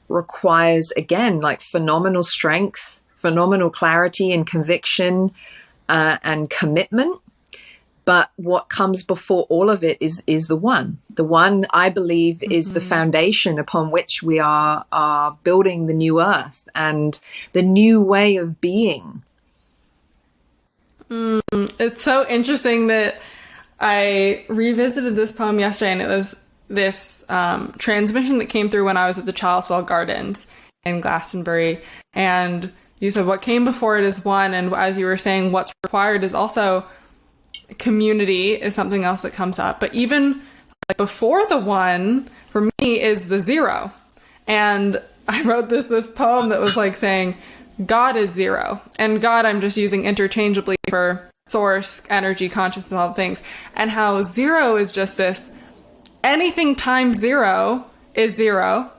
S2: requires, again, like phenomenal strength, phenomenal clarity and conviction, and commitment. But what comes before all of it is the one. The one, I believe, is the foundation upon which we are building the new earth and the new way of being.
S1: It's so interesting that I revisited this poem yesterday, and it was this transmission that came through when I was at the Childswell Gardens in Glastonbury. And you said what came before it is one. And as you were saying, what's required is also community is something else that comes up. But even like before the one, for me, is the zero. And I wrote this poem that was like saying, God is zero. And God, I'm just using interchangeably for source, energy, consciousness, all the things. And how zero is just this, anything times zero is zero.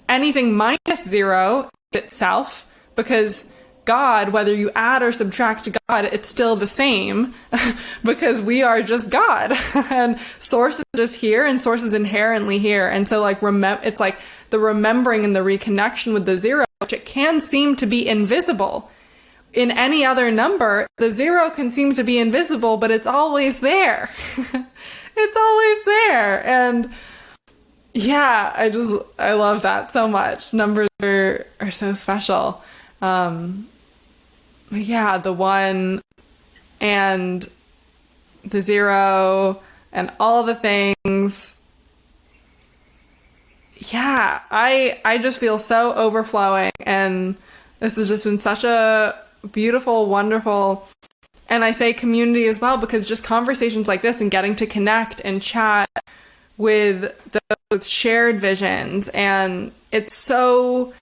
S1: Anything minus zero is itself, because God, whether you add or subtract God, it's still the same because we are just God and source is just here and source is inherently here. And so like, it's like the remembering and the reconnection with the zero, which it can seem to be invisible. In any other number, the zero can seem to be invisible, but it's always there. It's always there. And yeah, I love that so much. Numbers are so special. Yeah, the one and the zero and all the things. Yeah, I just feel so overflowing, and this has just been such a beautiful, wonderful, and I say community as well, because just conversations like this and getting to connect and chat with shared visions, and it's so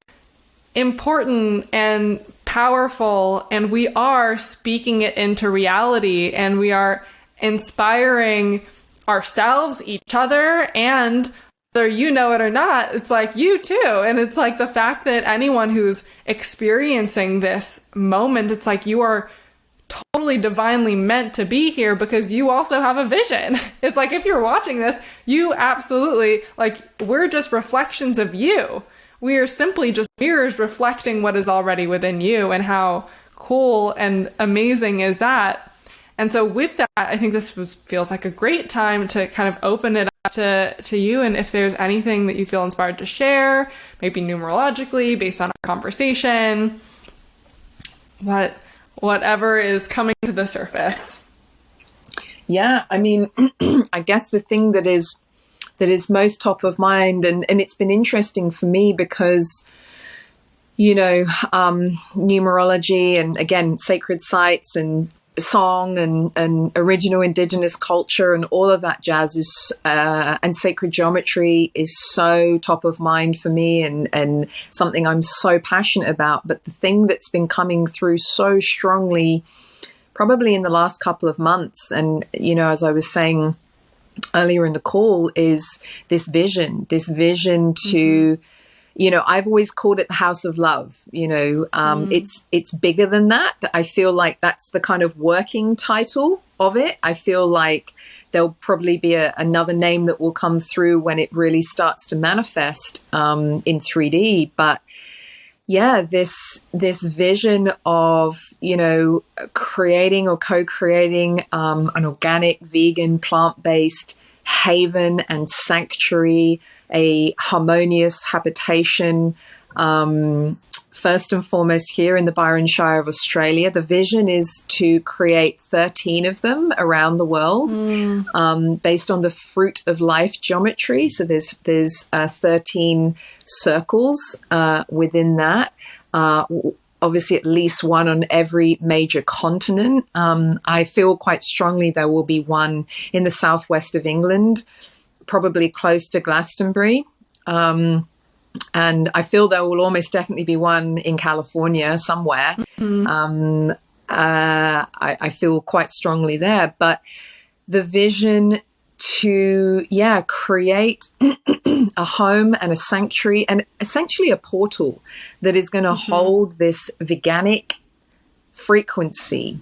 S1: important and powerful, and we are speaking it into reality, and we are inspiring ourselves, each other, and whether you know it or not, it's like you too. And it's like the fact that anyone who's experiencing this moment, it's like you are totally divinely meant to be here because you also have a vision. It's like if you're watching this, you absolutely, like, we're just reflections of you. We are simply just mirrors reflecting what is already within you, and how cool and amazing is that? And so with that, I think this feels like a great time to kind of open it up to you. And if there's anything that you feel inspired to share, maybe numerologically based on our conversation, whatever is coming to the surface.
S2: Yeah, I mean, I guess the thing that is most top of mind, and it's been interesting for me because, you know, numerology and, again, sacred sites and song and original indigenous culture and all of that jazz is and sacred geometry is so top of mind for me, and something I'm so passionate about. But the thing that's been coming through so strongly probably in the last couple of months, and, you know, as I was saying earlier in the call, is this vision to, you know, I've always called it the house of love. You know, it's bigger than that. I feel like that's the kind of working title of it. I feel like there'll probably be another name that will come through when it really starts to manifest in 3D. But yeah, this vision of, you know, creating or co-creating an organic, vegan, plant-based haven and sanctuary, a harmonious habitation, first and foremost here in the Byron Shire of Australia. The vision is to create 13 of them around the world, based on the fruit of life geometry. So there's 13 circles within that. Obviously, at least one on every major continent. I feel quite strongly there will be one in the southwest of England, probably close to Glastonbury. And I feel there will almost definitely be one in California somewhere. I feel quite strongly there. But the vision to, create a home and a sanctuary and essentially a portal that is going to hold this veganic frequency,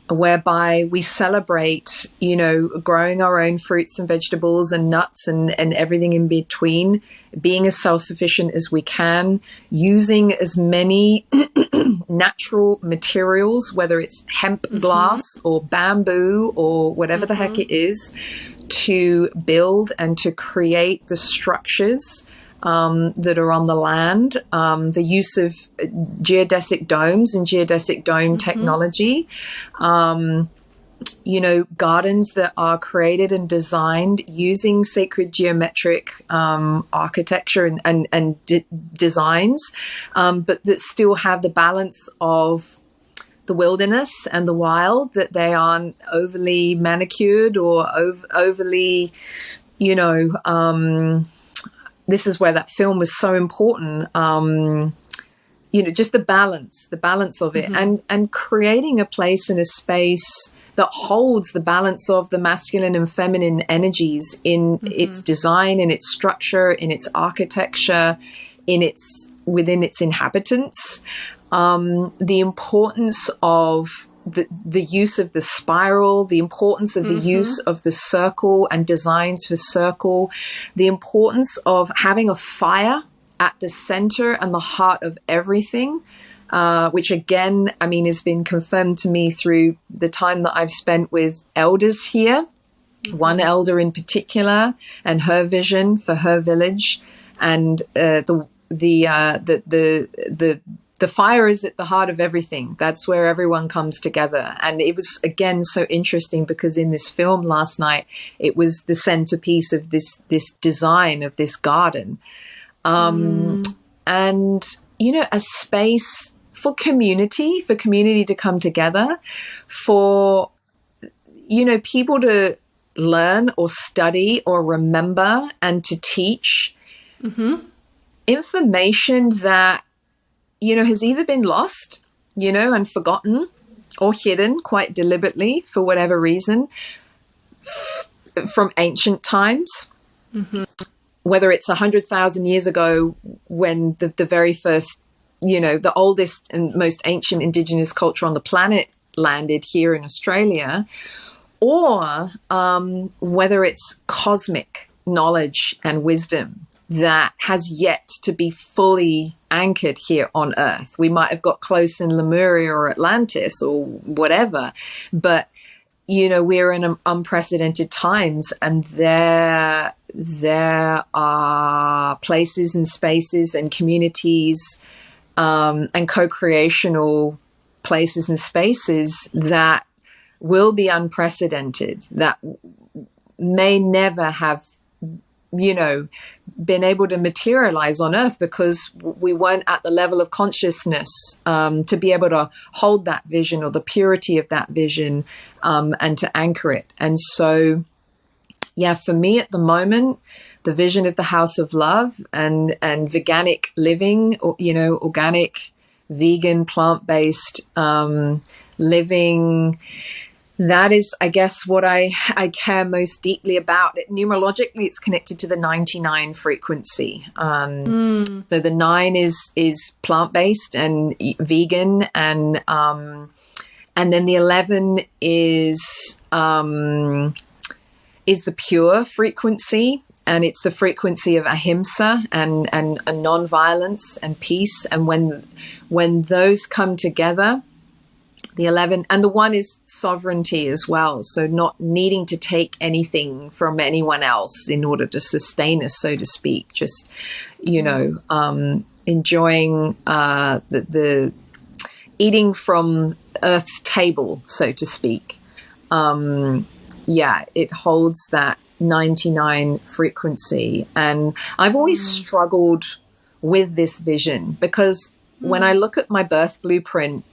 S2: whereby we celebrate, you know, growing our own fruits and vegetables and nuts and everything in between, being as self-sufficient as we can, using as many natural materials, whether it's hemp glass or bamboo or whatever the heck it is, to build and to create the structures that are on the land, the use of geodesic domes and geodesic dome technology, you know, gardens that are created and designed using sacred geometric architecture and designs, but that still have the balance of the wilderness and the wild, that they aren't overly manicured or overly, you know, this is where that film was so important. You know, just the balance of it, and creating a place and a space that holds the balance of the masculine and feminine energies in its design, in its structure, in its architecture, within its inhabitants. the importance of the use of the spiral, the importance of the use of the circle and designs for circle, the importance of having a fire at the center and the heart of everything, which again, I mean, has been confirmed to me through the time that I've spent with elders here, one elder in particular, and her vision for her village, and the fire is at the heart of everything. That's where everyone comes together. And it was, again, so interesting because in this film last night, it was the centerpiece of this design of this garden. And, you know, a space for community to come together, for, you know, people to learn or study or remember and to teach information that, you know, has either been lost, you know, and forgotten or hidden quite deliberately for whatever reason from ancient times, whether it's 100,000 years ago when the very first, you know, the oldest and most ancient indigenous culture on the planet landed here in Australia, or whether it's cosmic knowledge and wisdom that has yet to be fully anchored here on Earth. We might have got close in Lemuria or Atlantis or whatever, but, you know, we're in unprecedented times, and there are places and spaces and communities and co-creational places and spaces that will be unprecedented, that may never have, you know, been able to materialize on Earth because we weren't at the level of consciousness to be able to hold that vision or the purity of that vision and to anchor it. And so, yeah, for me at the moment, the vision of the House of Love and veganic living, or, you know, organic, vegan, plant-based living, that is, I guess, what I care most deeply about. Numerologically, it's connected to the 99 frequency. So the 9 is plant-based and vegan, and then the 11 is the pure frequency, and it's the frequency of ahimsa and non-violence and peace. And when those come together, the 11 and the 1 is sovereignty as well. So not needing to take anything from anyone else in order to sustain us, so to speak. Just, you know, enjoying the eating from Earth's table, so to speak. Yeah, it holds that 99 frequency. And I've always struggled with this vision because when I look at my birth blueprint,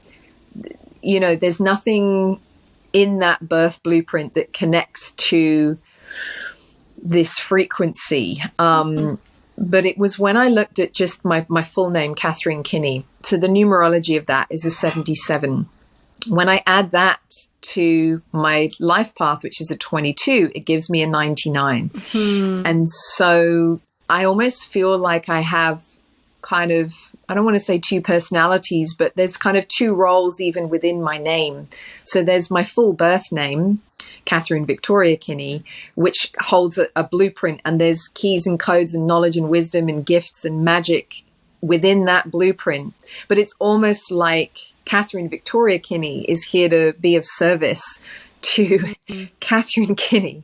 S2: you know, there's nothing in that birth blueprint that connects to this frequency. But it was when I looked at just my full name, Katharine Kinnie. So the numerology of that is a 77. When I add that to my life path, which is a 22, it gives me a 99. And so I almost feel like I have kind of, I don't want to say two personalities, but there's kind of two roles even within my name. So there's my full birth name, Katharine Victoria Kinnie, which holds a blueprint, and there's keys and codes and knowledge and wisdom and gifts and magic within that blueprint. But it's almost like Katharine Victoria Kinnie is here to be of service to Katharine Kinnie.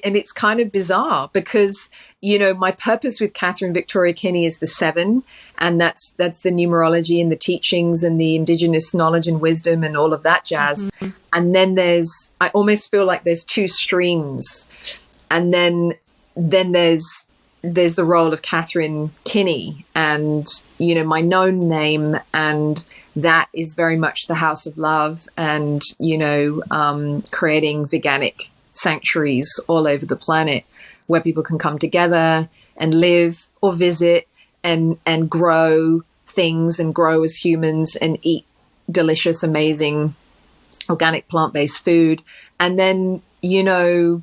S2: And it's kind of bizarre because, you know, my purpose with Katharine Victoria Kinnie is the 7, and that's the numerology and the teachings and the indigenous knowledge and wisdom and all of that jazz. And then I almost feel like there's two streams, and then there's the role of Katharine Kinnie, and, you know, my known name, and that is very much the House of Love, and, you know, creating veganic sanctuaries all over the planet where people can come together and live or visit and grow things and grow as humans and eat delicious, amazing, organic, plant-based food. And then, you know,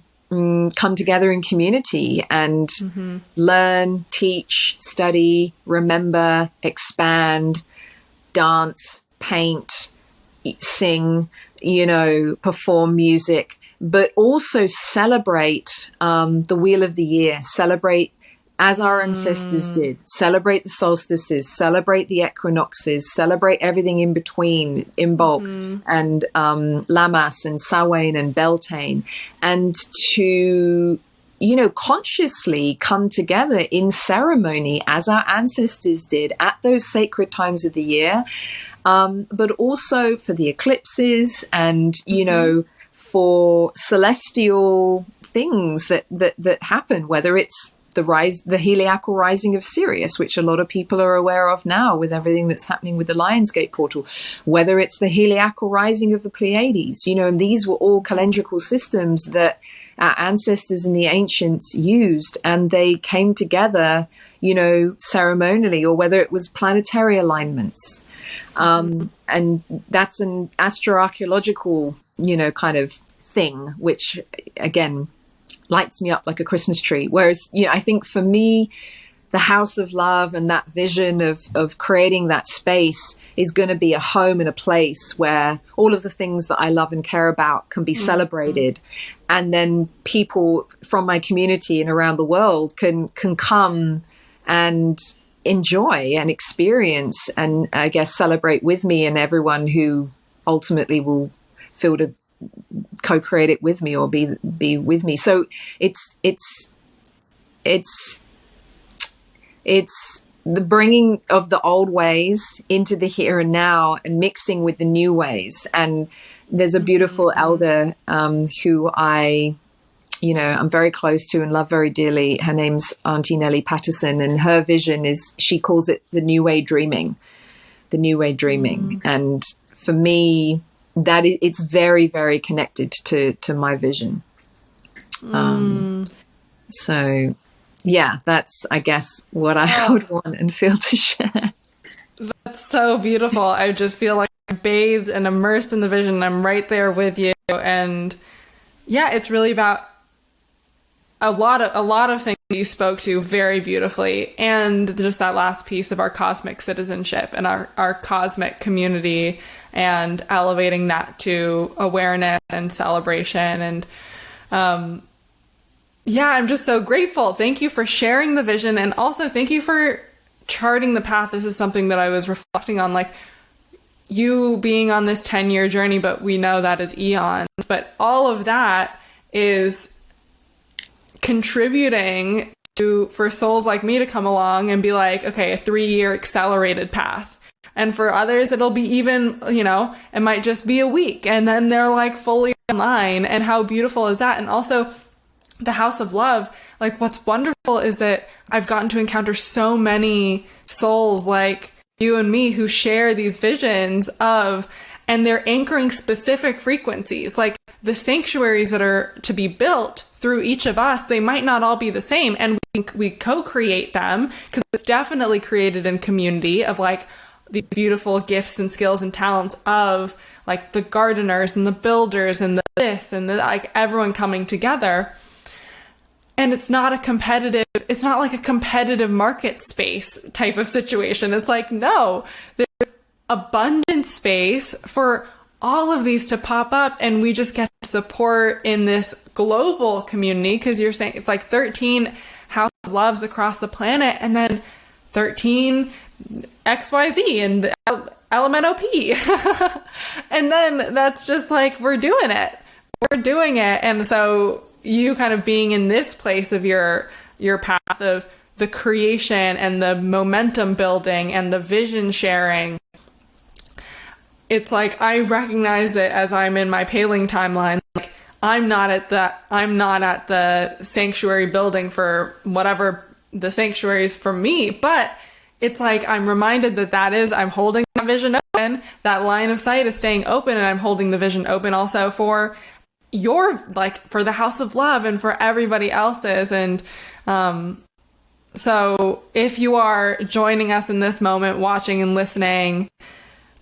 S2: come together in community and learn, teach, study, remember, expand, dance, paint, sing, perform music, but also celebrate the wheel of the year, celebrate as our ancestors did, celebrate the solstices, celebrate the equinoxes, celebrate everything in between, Imbolc and Lammas and Samhain and Beltane, and to, consciously come together in ceremony as our ancestors did at those sacred times of the year, but also for the eclipses and, for celestial things that happen, whether it's the heliacal rising of Sirius, which a lot of people are aware of now with everything that's happening with the Lionsgate portal, whether it's the heliacal rising of the Pleiades, and these were all calendrical systems that our ancestors and the ancients used, and they came together, ceremonially, or whether it was planetary alignments. And that's an astroarchaeological, kind of thing, which again, lights me up like a Christmas tree. Whereas, I think for me, the house of love and that vision of creating that space is going to be a home and a place where all of the things that I love and care about can be celebrated. And then people from my community and around the world can come and enjoy and experience and, I guess, celebrate with me, and everyone who ultimately will feel to co-create it with me or be with me. So it's the bringing of the old ways into the here and now and mixing with the new ways. And there's a beautiful elder who I'm very close to and love very dearly. Her name's Auntie Nellie Patterson, and her vision is, she calls it the new way dreaming. And for me, that it's very, very connected to my vision. So yeah, that's, I guess, what I would want and feel to share.
S1: That's so beautiful. I just feel like I'm bathed and immersed in the vision. I'm right there with you. And yeah, it's really about a lot of things you spoke to very beautifully. And just that last piece of our cosmic citizenship and our cosmic community, and elevating that to awareness and celebration. And I'm just so grateful. Thank you for sharing the vision, and also thank you for charting the path. This is something that I was reflecting on, like you being on this 10-year journey, but we know that is eons. But all of that is contributing for souls like me to come along and be like, okay, a 3-year accelerated path. And for others, it'll be even, it might just be a week, and then they're like fully online. And how beautiful is that? And also the House of Love, like what's wonderful is that I've gotten to encounter so many souls like you and me who share these visions of, and they're anchoring specific frequencies, like the sanctuaries that are to be built through each of us. They might not all be the same, and we co-create them, because it's definitely created in community of like the beautiful gifts and skills and talents of like the gardeners and the builders and the this and the, like everyone coming together. And it's not like a competitive market space type of situation. It's like, no, there's abundant space for all of these to pop up, and we just get support in this global community, because you're saying it's like 13 house loves across the planet, and then 13 XYZ and the LMNOP. And then that's just like, we're doing it. And so you kind of being in this place of your path of the creation and the momentum building and the vision sharing, it's like I recognize it as I'm in my Pei-Ling timeline. Like I'm not at the sanctuary building for whatever the sanctuary is for me, but it's like I'm reminded I'm holding that vision open, that line of sight is staying open, and I'm holding the vision open also for for the House of Love and for everybody else's. And so if you are joining us in this moment, watching and listening,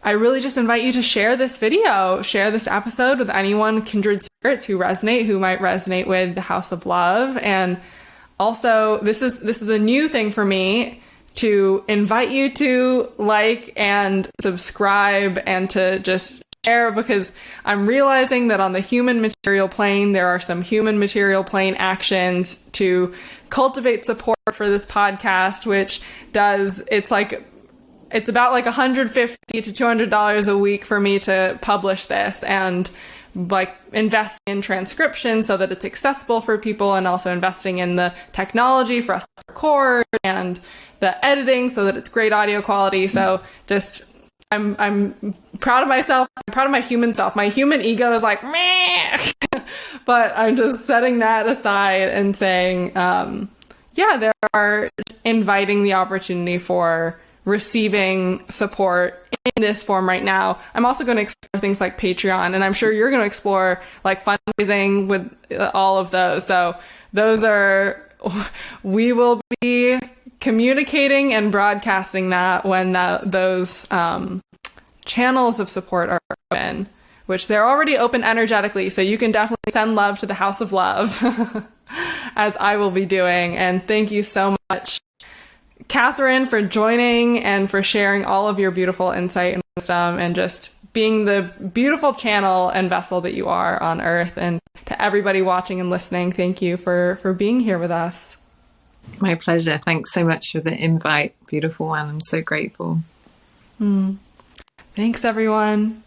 S1: I really just invite you to share this video, share this episode with anyone, kindred spirits who might resonate with the House of Love. And also, this is a new thing for me, to invite you to like and subscribe and to just share, because I'm realizing that on the human material plane, there are some human material plane actions to cultivate support for this podcast, which it's about like $150 to $200 a week for me to publish this, and like invest in transcription so that it's accessible for people, and also investing in the technology for us to record and the editing so that it's great audio quality. So just, I'm proud of myself. I'm proud of my human self. My human ego is like, meh. But I'm just setting that aside and saying, there are, inviting the opportunity for receiving support in this form right now. I'm also going to explore things like Patreon, and I'm sure you're going to explore like fundraising with all of those. So we will be communicating and broadcasting that when those channels of support are open, which they're already open energetically. So you can definitely send love to the House of Love, as I will be doing. And thank you so much, Katharine, for joining and for sharing all of your beautiful insight and wisdom, and just being the beautiful channel and vessel that you are on Earth. And to everybody watching and listening, thank you for being here with us.
S2: My pleasure. Thanks so much for the invite. Beautiful one. I'm so grateful.
S1: Thanks, everyone.